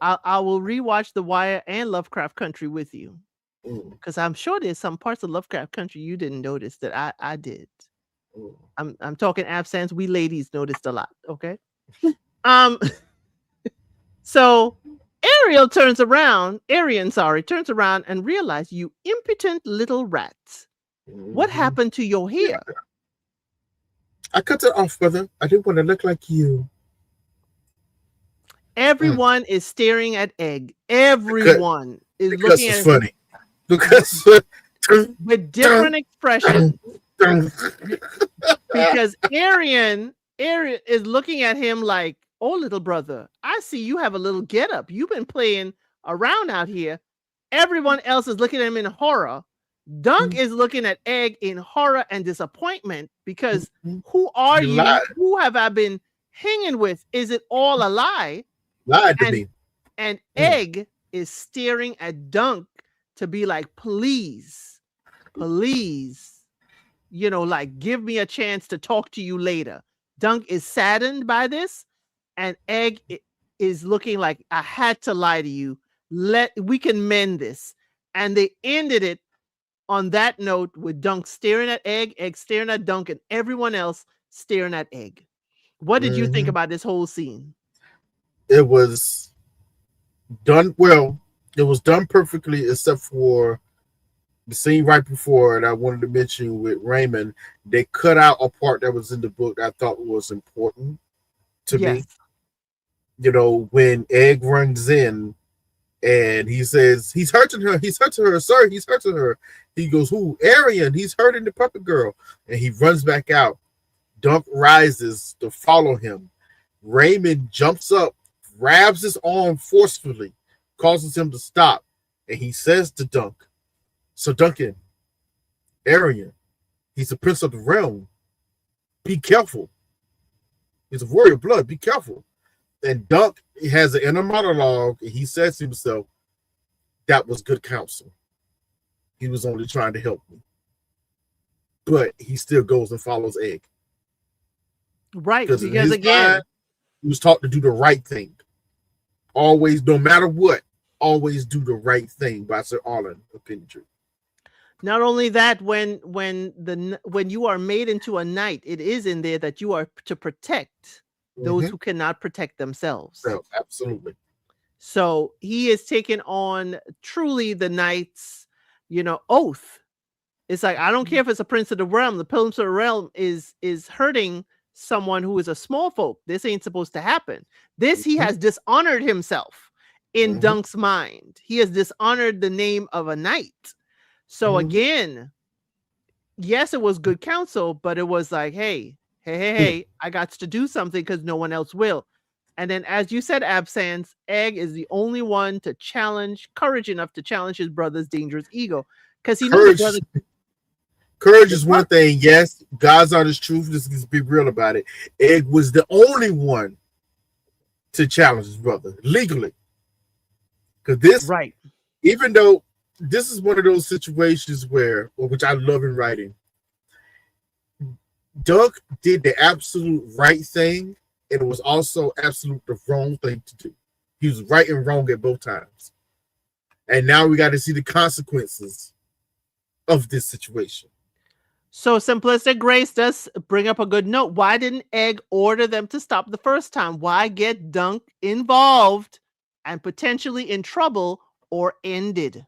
I will rewatch The Wire and Lovecraft Country with you. Because I'm sure there's some parts of Lovecraft Country you didn't notice that I did. I'm talking absence. We ladies noticed a lot. Okay. So Arian turns around and realizes, "You impotent little rats. What happened to your hair?" "I cut it off, brother. I didn't want to look like you." Everyone is staring at Egg. Everyone is looking at funny. Because with different expressions. Because Arian is looking at him like, "Oh, little brother, I see you have a little get up. You've been playing around out here." Everyone else is looking at him in horror. Dunk is looking at Egg in horror and disappointment because who are you? Who have I been hanging with? Is it all a lie? Lied to me. And Egg is staring at Dunk to be like, please, like, give me a chance to talk to you later. Dunk is saddened by this, and Egg is looking like, "I had to lie to you. We can mend this." And they ended it on that note with Dunk staring at Egg, Egg staring at Dunk, and everyone else staring at Egg. What did you think about this whole scene? It was done well. It was done perfectly, except for the scene right before it. I wanted to mention with Raymond, they cut out a part that was in the book I thought was important to me. When Egg runs in and he says, "He's hurting her, sir, he's hurting her." He goes, "Who?" "Arian, he's hurting the puppet girl." And he runs back out. Dunk rises to follow him. Raymond jumps up, grabs his arm forcefully, causes him to stop, and he says to Dunk, "So Duncan, Arian, he's the prince of the realm. Be careful. He's a warrior of blood. Be careful." And Dunk has an inner monologue, and he says to himself, "That was good counsel. He was only trying to help me." But he still goes and follows Egg. Right, because again, he was taught to do the right thing. Always, no matter what, always do the right thing by Sir Arlen of Pendletree. Not only that, when you are made into a knight, it is in there that you are to protect those who cannot protect themselves. Absolutely. So he is taking on truly the knight's, oath. It's like, I don't care if it's a prince of the realm. The prince of the realm is hurting someone who is a small folk. This ain't supposed to happen. This, he has dishonored himself in Dunk's mind. He has dishonored the name of a knight. So again, yes, it was good counsel, but it was like, hey, I got to do something because no one else will. And then, as you said, Absence, Egg is the only one to courage enough to challenge his brother's dangerous ego. Because he knows the brother. Courage is one thing, yes. God's honest truth. Let's be real about it. Egg was the only one to challenge his brother legally. Because this, right, even though this is one of those situations which I love in writing, Dunk did the absolute right thing and it was also absolute the wrong thing to do. He was right and wrong at both times. And now we got to see the consequences of this situation. So Simplistic Grace does bring up a good note. Why didn't Egg order them to stop the first time? Why get Dunk involved and potentially in trouble or ended?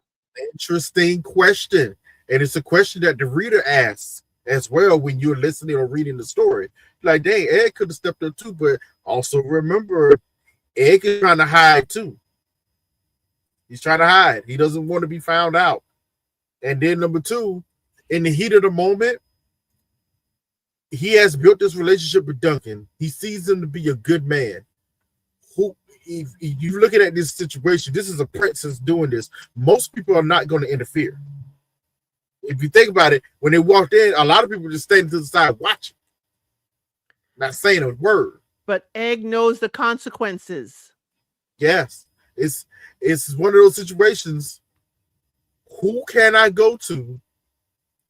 Interesting question. And it's a question that the reader asks as well when you're listening or reading the story. Like, dang, Egg could have stepped up too, but also remember, Egg is trying to hide too. He's trying to hide. He doesn't want to be found out. And then number two, in the heat of the moment, he has built this relationship with Duncan. He sees him to be a good man. Who, if you're looking at this situation, this is a princess doing this. Most people are not going to interfere. If you think about it, when they walked in, a lot of people just standing to the side watching, not saying a word. But Egg knows the consequences. Yes, it's one of those situations. Who can I go to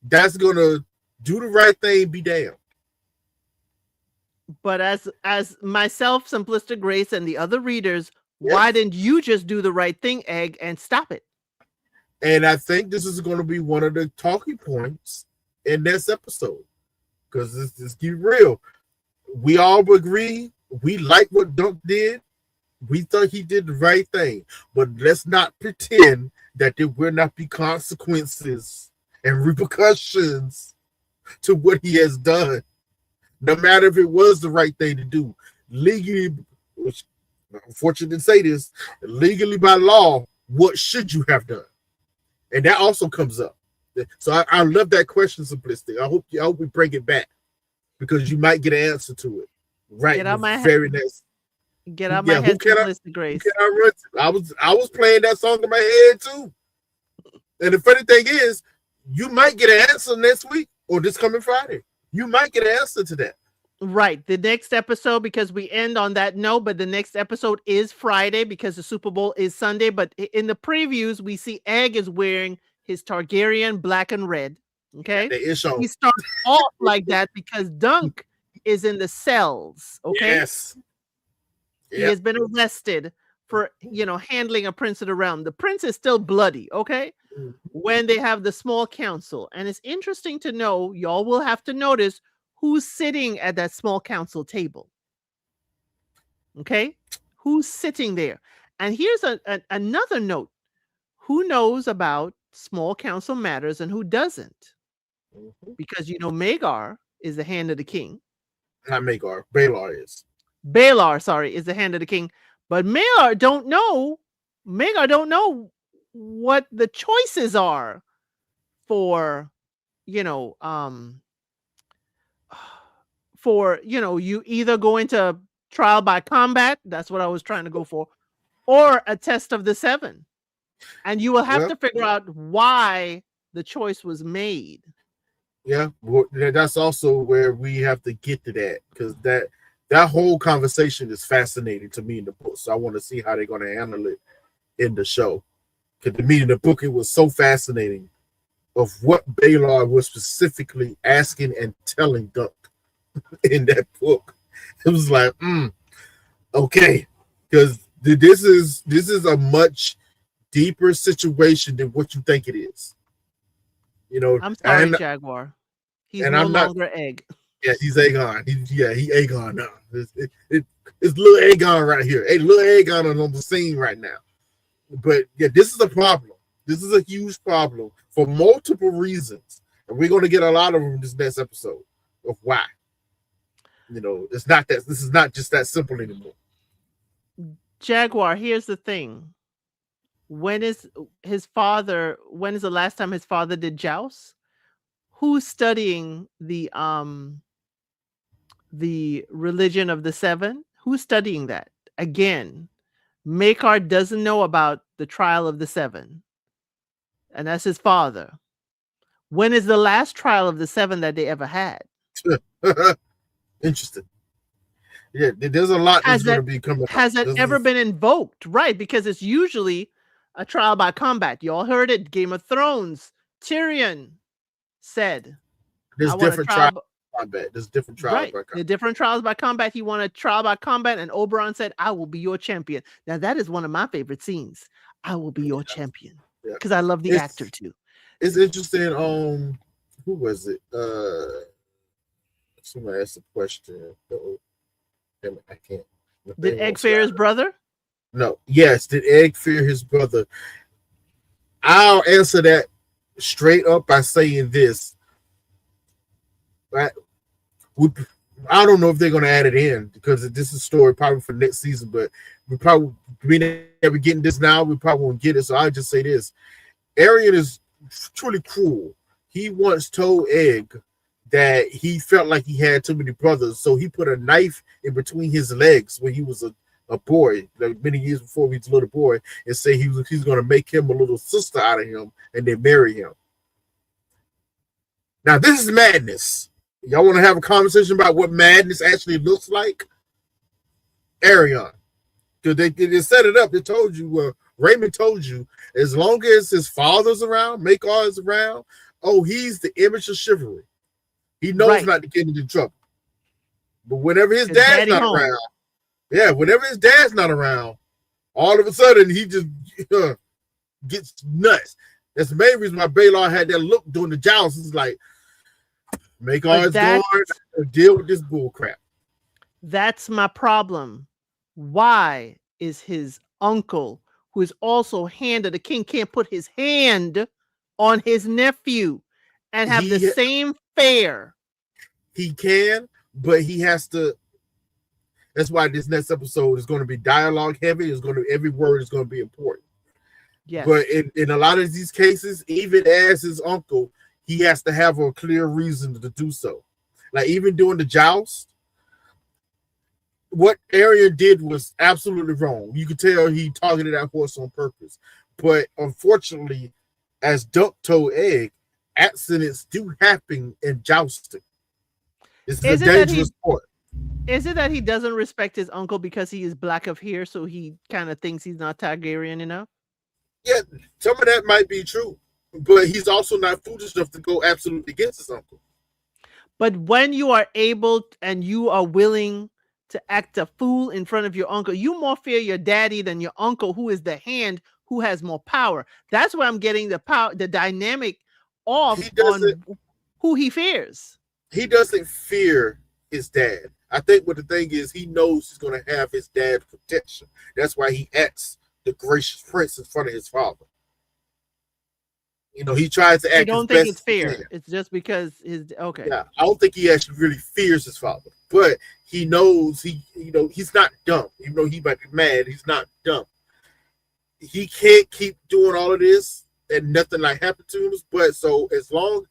that's gonna do the right thing? Be damned. But as myself, Simplistic Grace, and the other readers, Yes. why didn't you just do the right thing, Egg, and stop it? And I think this is going to be one of the talking points in this episode. Because let's get real. We all agree we like what Dunk did. We thought he did the right thing. But let's not pretend that there will not be consequences and repercussions to what he has done. No matter if it was the right thing to do. Legally, which I'm unfortunate to say this, legally by law, what should you have done? And that also comes up. So I love that question, Simplistic. I hope we bring it back because you might get an answer to it. Right. Get out my very next. Get out my head, Simplistic Grace. I was playing that song in my head too. And the funny thing is, you might get an answer next week or this coming Friday. You might get an answer to that. Right. The next episode, because we end on that note, but the next episode is Friday because the Super Bowl is Sunday. But in the previews, we see Egg is wearing his Targaryen black and red. Okay. He starts off like that because Dunk is in the cells. Okay. Yes. He has been arrested for, handling a prince of the realm. The prince is still bloody. Okay. When they have the small council. And it's interesting to know, y'all will have to notice who's sitting at that small council table. Okay? Who's sitting there? And here's another note. Who knows about small council matters and who doesn't? Because, Magar is the hand of the king. Not Magar. Baelor is. Baelor, sorry, is the hand of the king. But Magar don't know what the choices are for, you either go into trial by combat, that's what I was trying to go for, or a test of the seven. And you will have to figure out why the choice was made. Yeah, that's also where we have to get to that, because that whole conversation is fascinating to me in the book. So I want to see how they're going to handle it in the show. Because to me in the book, it was so fascinating of what Baelor was specifically asking and telling Dunk in that book. It was like, okay, because this is a much deeper situation than what you think it is. I'm sorry, Jaguar. He's no longer Egg. Yeah, he's Aegon. He Aegon now. It's little Aegon right here. Hey, little Aegon is on the scene right now. But yeah, this is a problem. This is a huge problem for multiple reasons. And we're going to get a lot of them in this next episode of why. It's not that this is not just that simple anymore. Jaguar, here's the thing. When is the last time his father did joust? Who's studying the religion of the seven? Who's studying that? Again, Maekar doesn't know about the trial of the seven. And that's his father. When is the last trial of the seven that they ever had? Interesting. Yeah, there's a lot that's going to be coming. Has it ever been invoked? Right, because it's usually a trial by combat. You all heard it. Game of Thrones. Tyrion said, there's different trials combat. There's different trials Right. by The combat. different trials by combat. He wanted trial by combat, and Oberon said, I will be your champion. Now, that is one of my favorite scenes. I will be Yeah, your champion. yeah. Because I love the actor It's too. it's interesting. Who was it? Somebody asked a question. Uh-oh. Damn it, I can't. The Did thing Egg won't fear slide. his brother? No. Yes. Did Egg fear his brother? I'll answer that straight up by saying this. Right? We, I don't know if they're going to add it in because this is a story probably for next season, but we probably, being that we're getting this now, we probably won't get it. So I'll just say this. Arian is truly cruel. He once told Egg that he felt like he had too many brothers, so he put a knife in between his legs when he was a boy, like many years before he was a little boy, and say he's going to make him a little sister out of him and then marry him. Now this is madness. Y'all want to have a conversation about what madness actually looks like? Arion, because they set it up. They told you, Raymond told you, as long as his father's around, Makar is around, oh, he's the image of chivalry. He knows Right. not to get into trouble. But whenever his His dad's daddy not home. around, yeah, whenever his dad's not around, all of a sudden he just gets nuts. That's the main reason why Baylor had that look during the joust. It's like, Makar But is going to deal with this bull crap. that's my problem. Why is his uncle, who is also hand of the king, can't put his hand on his nephew and have the He same fare? he can, but he has to. That's why this next episode is going to be dialogue heavy. It's going to every word is going to be important. Yes. But in a lot of these cases, even as his uncle, he has to have a clear reason to do so. Like even during the joust, what Arian did was absolutely wrong. You could tell he targeted that horse on purpose. But unfortunately, as Duck told Egg, accidents do happen in jousting. This is a dangerous sport. Is it that he doesn't respect his uncle because he is black of hair, so he kind of thinks he's not Targaryen enough? Yeah, some of that might be true, but he's also not foolish enough to go absolutely against his uncle. But when you are able and you are willing to act a fool in front of your uncle, you more fear your daddy than your uncle, who is the hand, who has more power. That's where I'm getting the power, the dynamic off on who he fears. He doesn't fear his dad. I think what the thing is, he knows he's going to have his dad's protection. That's why he acts the gracious prince in front of his father. You know, he tries to act. I don't think it's fear. It's just because his okay. Yeah, I don't think he actually really fears his father, but he knows he's not dumb. Even though he might be mad, he's not dumb. He can't keep doing all of this and nothing like happened to him. But so as long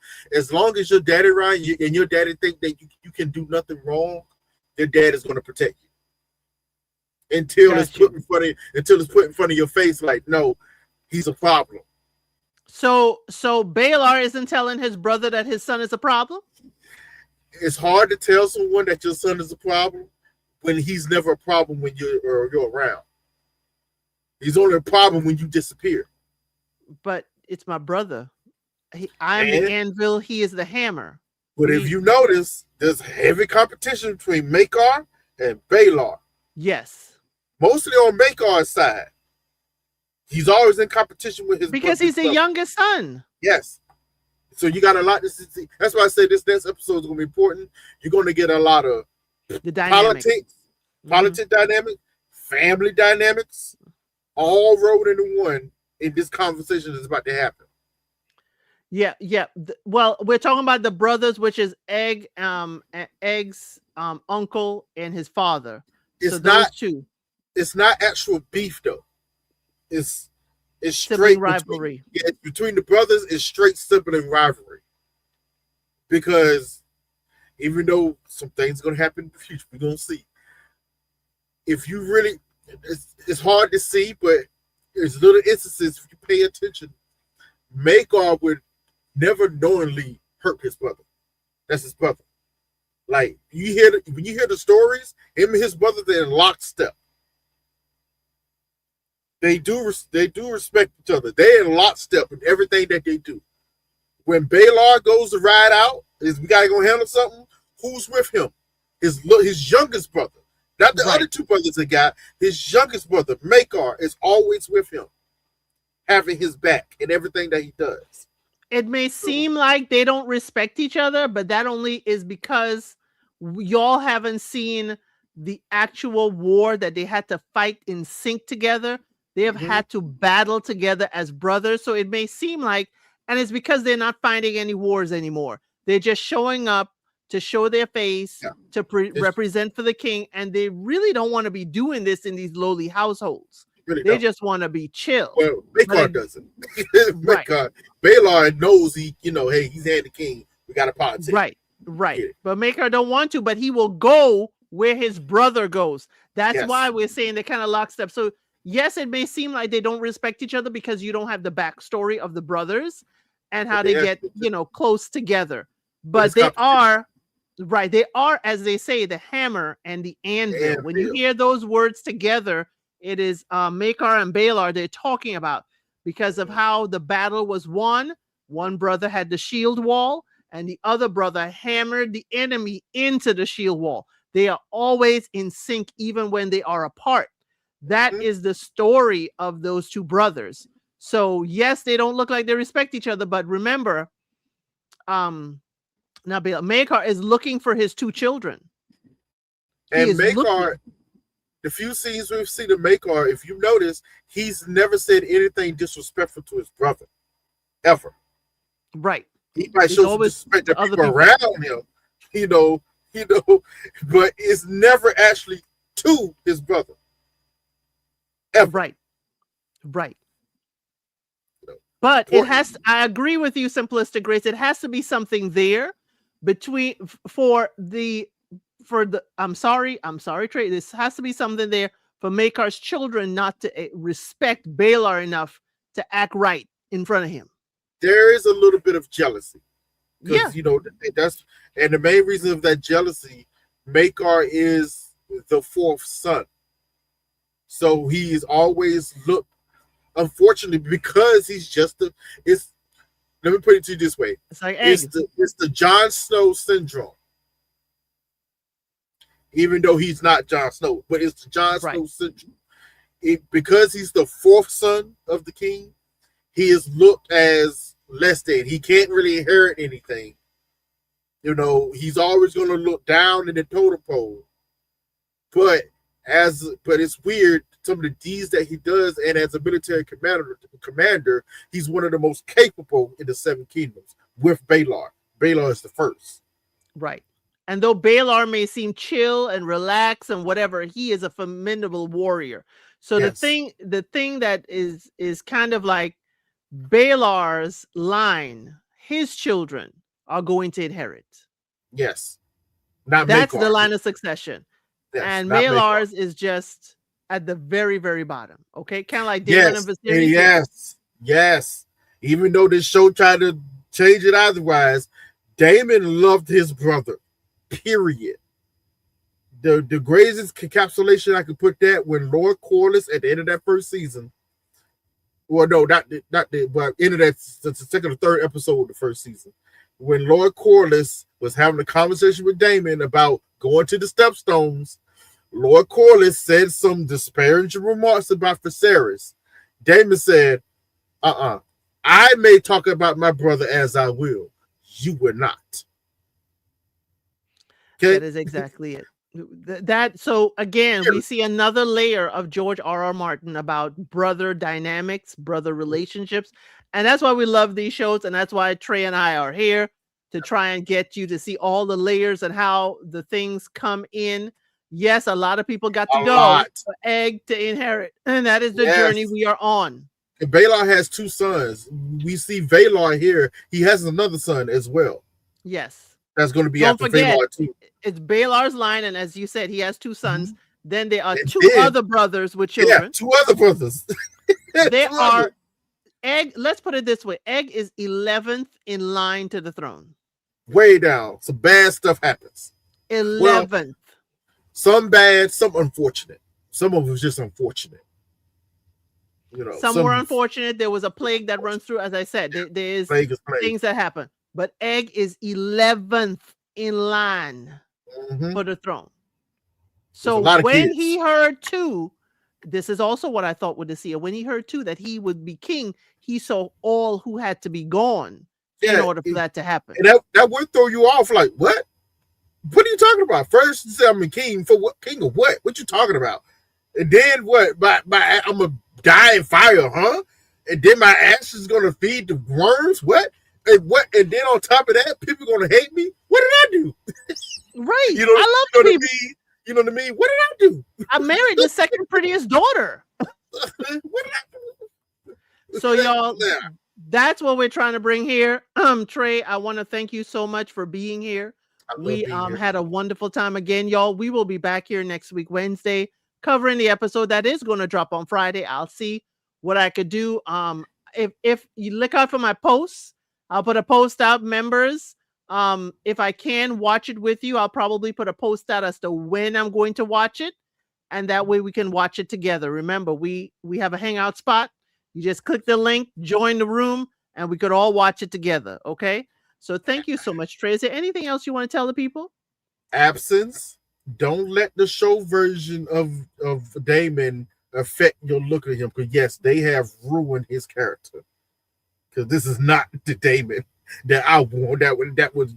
as your daddy around and your daddy think that you can do nothing wrong, your dad is going to protect you until it's put in front of your face. Like, no, he's a problem. So Baylor isn't telling his brother that his son is a problem? It's hard to tell someone that your son is a problem when he's never a problem when you're around. He's only a problem when you disappear. But it's my brother. I'm the anvil. He is the hammer. But if you notice, there's heavy competition between Makar and Baylor. Yes. Mostly on Makar's side. He's always in competition with his because he's the youngest son. Yes. So you got a lot to see. That's why I say this next episode is going to be important. You're going to get a lot of the politics, dynamic, family dynamics, all rolled into one in this conversation that's about to happen. Yeah. Well, we're talking about the brothers, which is Egg's uncle and his father. It's so not those two. It's not actual beef though. It's straight rivalry. Between the brothers. It's straight sibling rivalry. Because even though some things are going to happen in the future, we're going to see. If you really, it's hard to see, but there's little instances if you pay attention. Makar would never knowingly hurt his brother. That's his brother. Like when you hear the stories, him and his brother, they're in lockstep. They do respect each other. They're in lockstep in everything that they do. When Baylor goes to ride out, is we gotta go handle something. Who's with him? His youngest brother, not the other Right. two brothers that got. His youngest brother, Makar, is always with him, having his back in everything that he does. It may So, seem like they don't respect each other, but that only is because y'all haven't seen the actual war that they had to fight in sync together. They have mhm, had to battle together as brothers. So it may seem like, and it's because they're not fighting any wars anymore. They're just showing up to show their face, yeah, to it's represent for the king. And they really don't want to be doing this in these lowly households. really They don't. just want to be chill. Well, But Makar it, doesn't. right. Makar, Baylor knows he, hey, he's had the king. We got to politic. Right, right. Get it? But Maker don't want to, but he will go where his brother goes. That's why Yes, we're saying they're kind of lockstep. So yes, it may seem like they don't respect each other because you don't have the backstory of the brothers and but how they they get, actually do. close together. But But it's they competition are right. They are, as they say, the hammer and the anvil. and When you Bill. hear those words together, it is Makar and Balar they're talking about because of Mhm. how the battle was won. One brother had the shield wall and the other brother hammered the enemy into the shield wall. They are always in sync, even when they are apart. That Mhm. is the story of those two brothers. So, yes, they don't look like they respect each other, but remember, um, Nabil Makar is looking for his two children. He And is Makar, looking. the few scenes we've seen of Makar, if you notice, he's never said anything disrespectful to his brother ever. Right. He might He's show some always disrespect to to other people people. around him, you know, you know, but it's never actually to his brother ever. Right. Right. You know, But it important. has, I agree with you, Simplistic Grace. It has to be something there between for the I'm sorry, Trey. This has to be something there for Makar's children not to respect Balar enough to act right in front of him. There is a little bit of jealousy Yeah, because that's and the main reason of that jealousy, Makar is the fourth son, so he's always looked. Unfortunately, because he's just the it's. Let me put it to you this way: it's like it's egg. the Jon Snow syndrome. Even though he's not Jon Snow, but it's the Jon Right, Snow syndrome. Because he's the fourth son of the king, he is looked as less than. He can't really inherit anything. He's always going to look down in the totem pole. But but it's weird some of the deeds that he does, and as a military commander, he's one of the most capable in the Seven Kingdoms with Balar. Balar is the first. right. And though Balar may seem chill and relaxed and whatever, he is a formidable warrior. So Yes, the thing that is kind of like Balar's line, his children are going to inherit. yes, not That's the Makar. line of succession. Yes, And not Makar. Balar's is just at the very, very bottom. Okay. Kind of like Damon and Yes, and Viserys. Yeah. yes, yes. Even though this show tried to change it otherwise, Damon loved his brother. Period. The greatest encapsulation I could put that when Lord Corliss at the end of that first season. Well, no, not the but end of the second or third episode of the first season. When Lord Corliss was having a conversation with Damon about going to the Stepstones, Lord Corliss said some disparaging remarks about Viserys. Damon said, I may talk about my brother as I will. You will not. Okay? That is exactly it. That so again, we see another layer of George R. R. Martin about brother dynamics, brother relationships, and that's why we love these shows, and that's why Trey and I are here to try and get you to see all the layers and how the things come in. Yes, a lot of people got to A go lot. for Egg to inherit, and that is the journey Yes. we are on. And Baylor has two sons. We see Valar here. He has another son as well. Yes. That's going to be Don't after forget, Valar too. it's Balar's line, and as you said, he has two sons. Mhm. Then there are And two then, other brothers with yeah, children. two other brothers. They Two others. are Egg. Let's put it this way: Egg is 11th in line to the throne. Way down. Some bad stuff happens. Well, 11th. some bad, some unfortunate. Some of it was just unfortunate. Some were Some unfortunate. There was a plague that runs through. As I said, there is plague is plague. things that happen. But Egg is 11th in line Mm-hmm. for the throne. There's a So lot of when he kids. heard too, this is also what I thought with the seer. When he heard too that he would be king, he saw all who had to be gone in Yeah, order for that to happen. and that would throw you off. Like, what? What are you talking about? First, you say I'm a king for what? King of what? What you talking about? And then what? I'm gonna die in fire, huh? And then my ashes gonna feed the worms? What? And what? And then on top of that, people gonna hate me? What did I do? Right. You know, I love you know the what I people. mean? You know what I mean? What did I do? I married the second prettiest daughter. What did I So do? y'all, Yeah, that's what we're trying to bring here. Trey, I want to thank you so much for being here. I love We being here. had a wonderful time again, y'all. We will be back here next week, Wednesday, covering the episode that is going to drop on Friday. I'll see what I could do. If you look out for my posts, I'll put a post out, members. If I can watch it with you, I'll probably put a post out as to when I'm going to watch it, and that way we can watch it together. Remember, we have a hangout spot. You just click the link, join the room, and we could all watch it together. Okay. So thank you so much, Trey. Is there anything else you want to tell the people? Absence. Don't let the show version of Damon affect your look at him. Because yes, they have ruined his character. Because this is not the Damon that I want. That was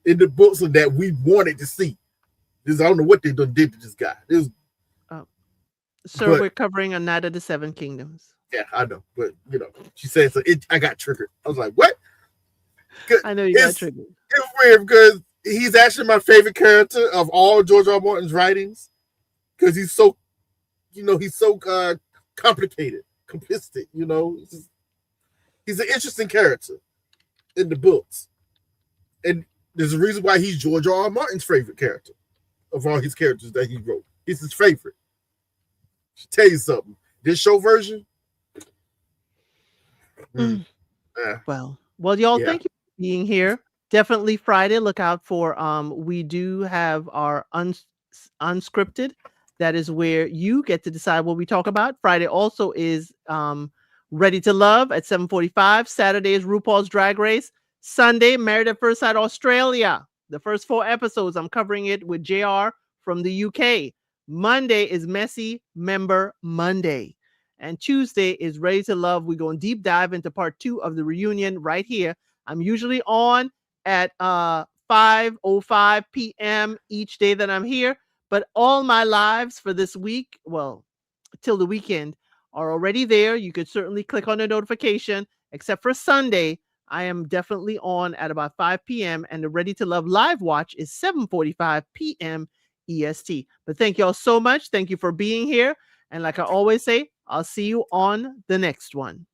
in the books and that we wanted to see. This I don't know what they done did to this guy. This, Uh, Sir, but we're covering A Night of the Seven Kingdoms. yeah, I know. But she said so. I got triggered. I was like, what? I know you got It's triggered. it's weird because he's actually my favorite character of all George R. R. Martin's writings because he's so complicated, complicit. He's an interesting character in the books, and there's a reason why he's George R. R. Martin's favorite character of all his characters that he wrote. He's his favorite. Should tell you something. This show version, mm, Mm. uh, Well, y'all, yeah, thank you for being here. Definitely Friday. Look out for we do have our unscripted. That is where you get to decide what we talk about. Friday also is Ready to Love at 7:45. Saturday is RuPaul's Drag Race. Sunday, Married at First Sight Australia. The first 4 episodes, I'm covering it with JR from the UK. Monday is Messy Member Monday. And Tuesday is Ready to Love. We're going deep dive into part 2 of the reunion right here. I'm usually on at 5:05 p.m. each day that I'm here. But all my lives for this week, well, till the weekend, are already there. You could certainly click on the notification, except for Sunday. I am definitely on at about 5 p.m. and the Ready to Love live watch is 7:45 p.m. EST. But thank y'all so much. Thank you for being here. And like I always say, I'll see you on the next one.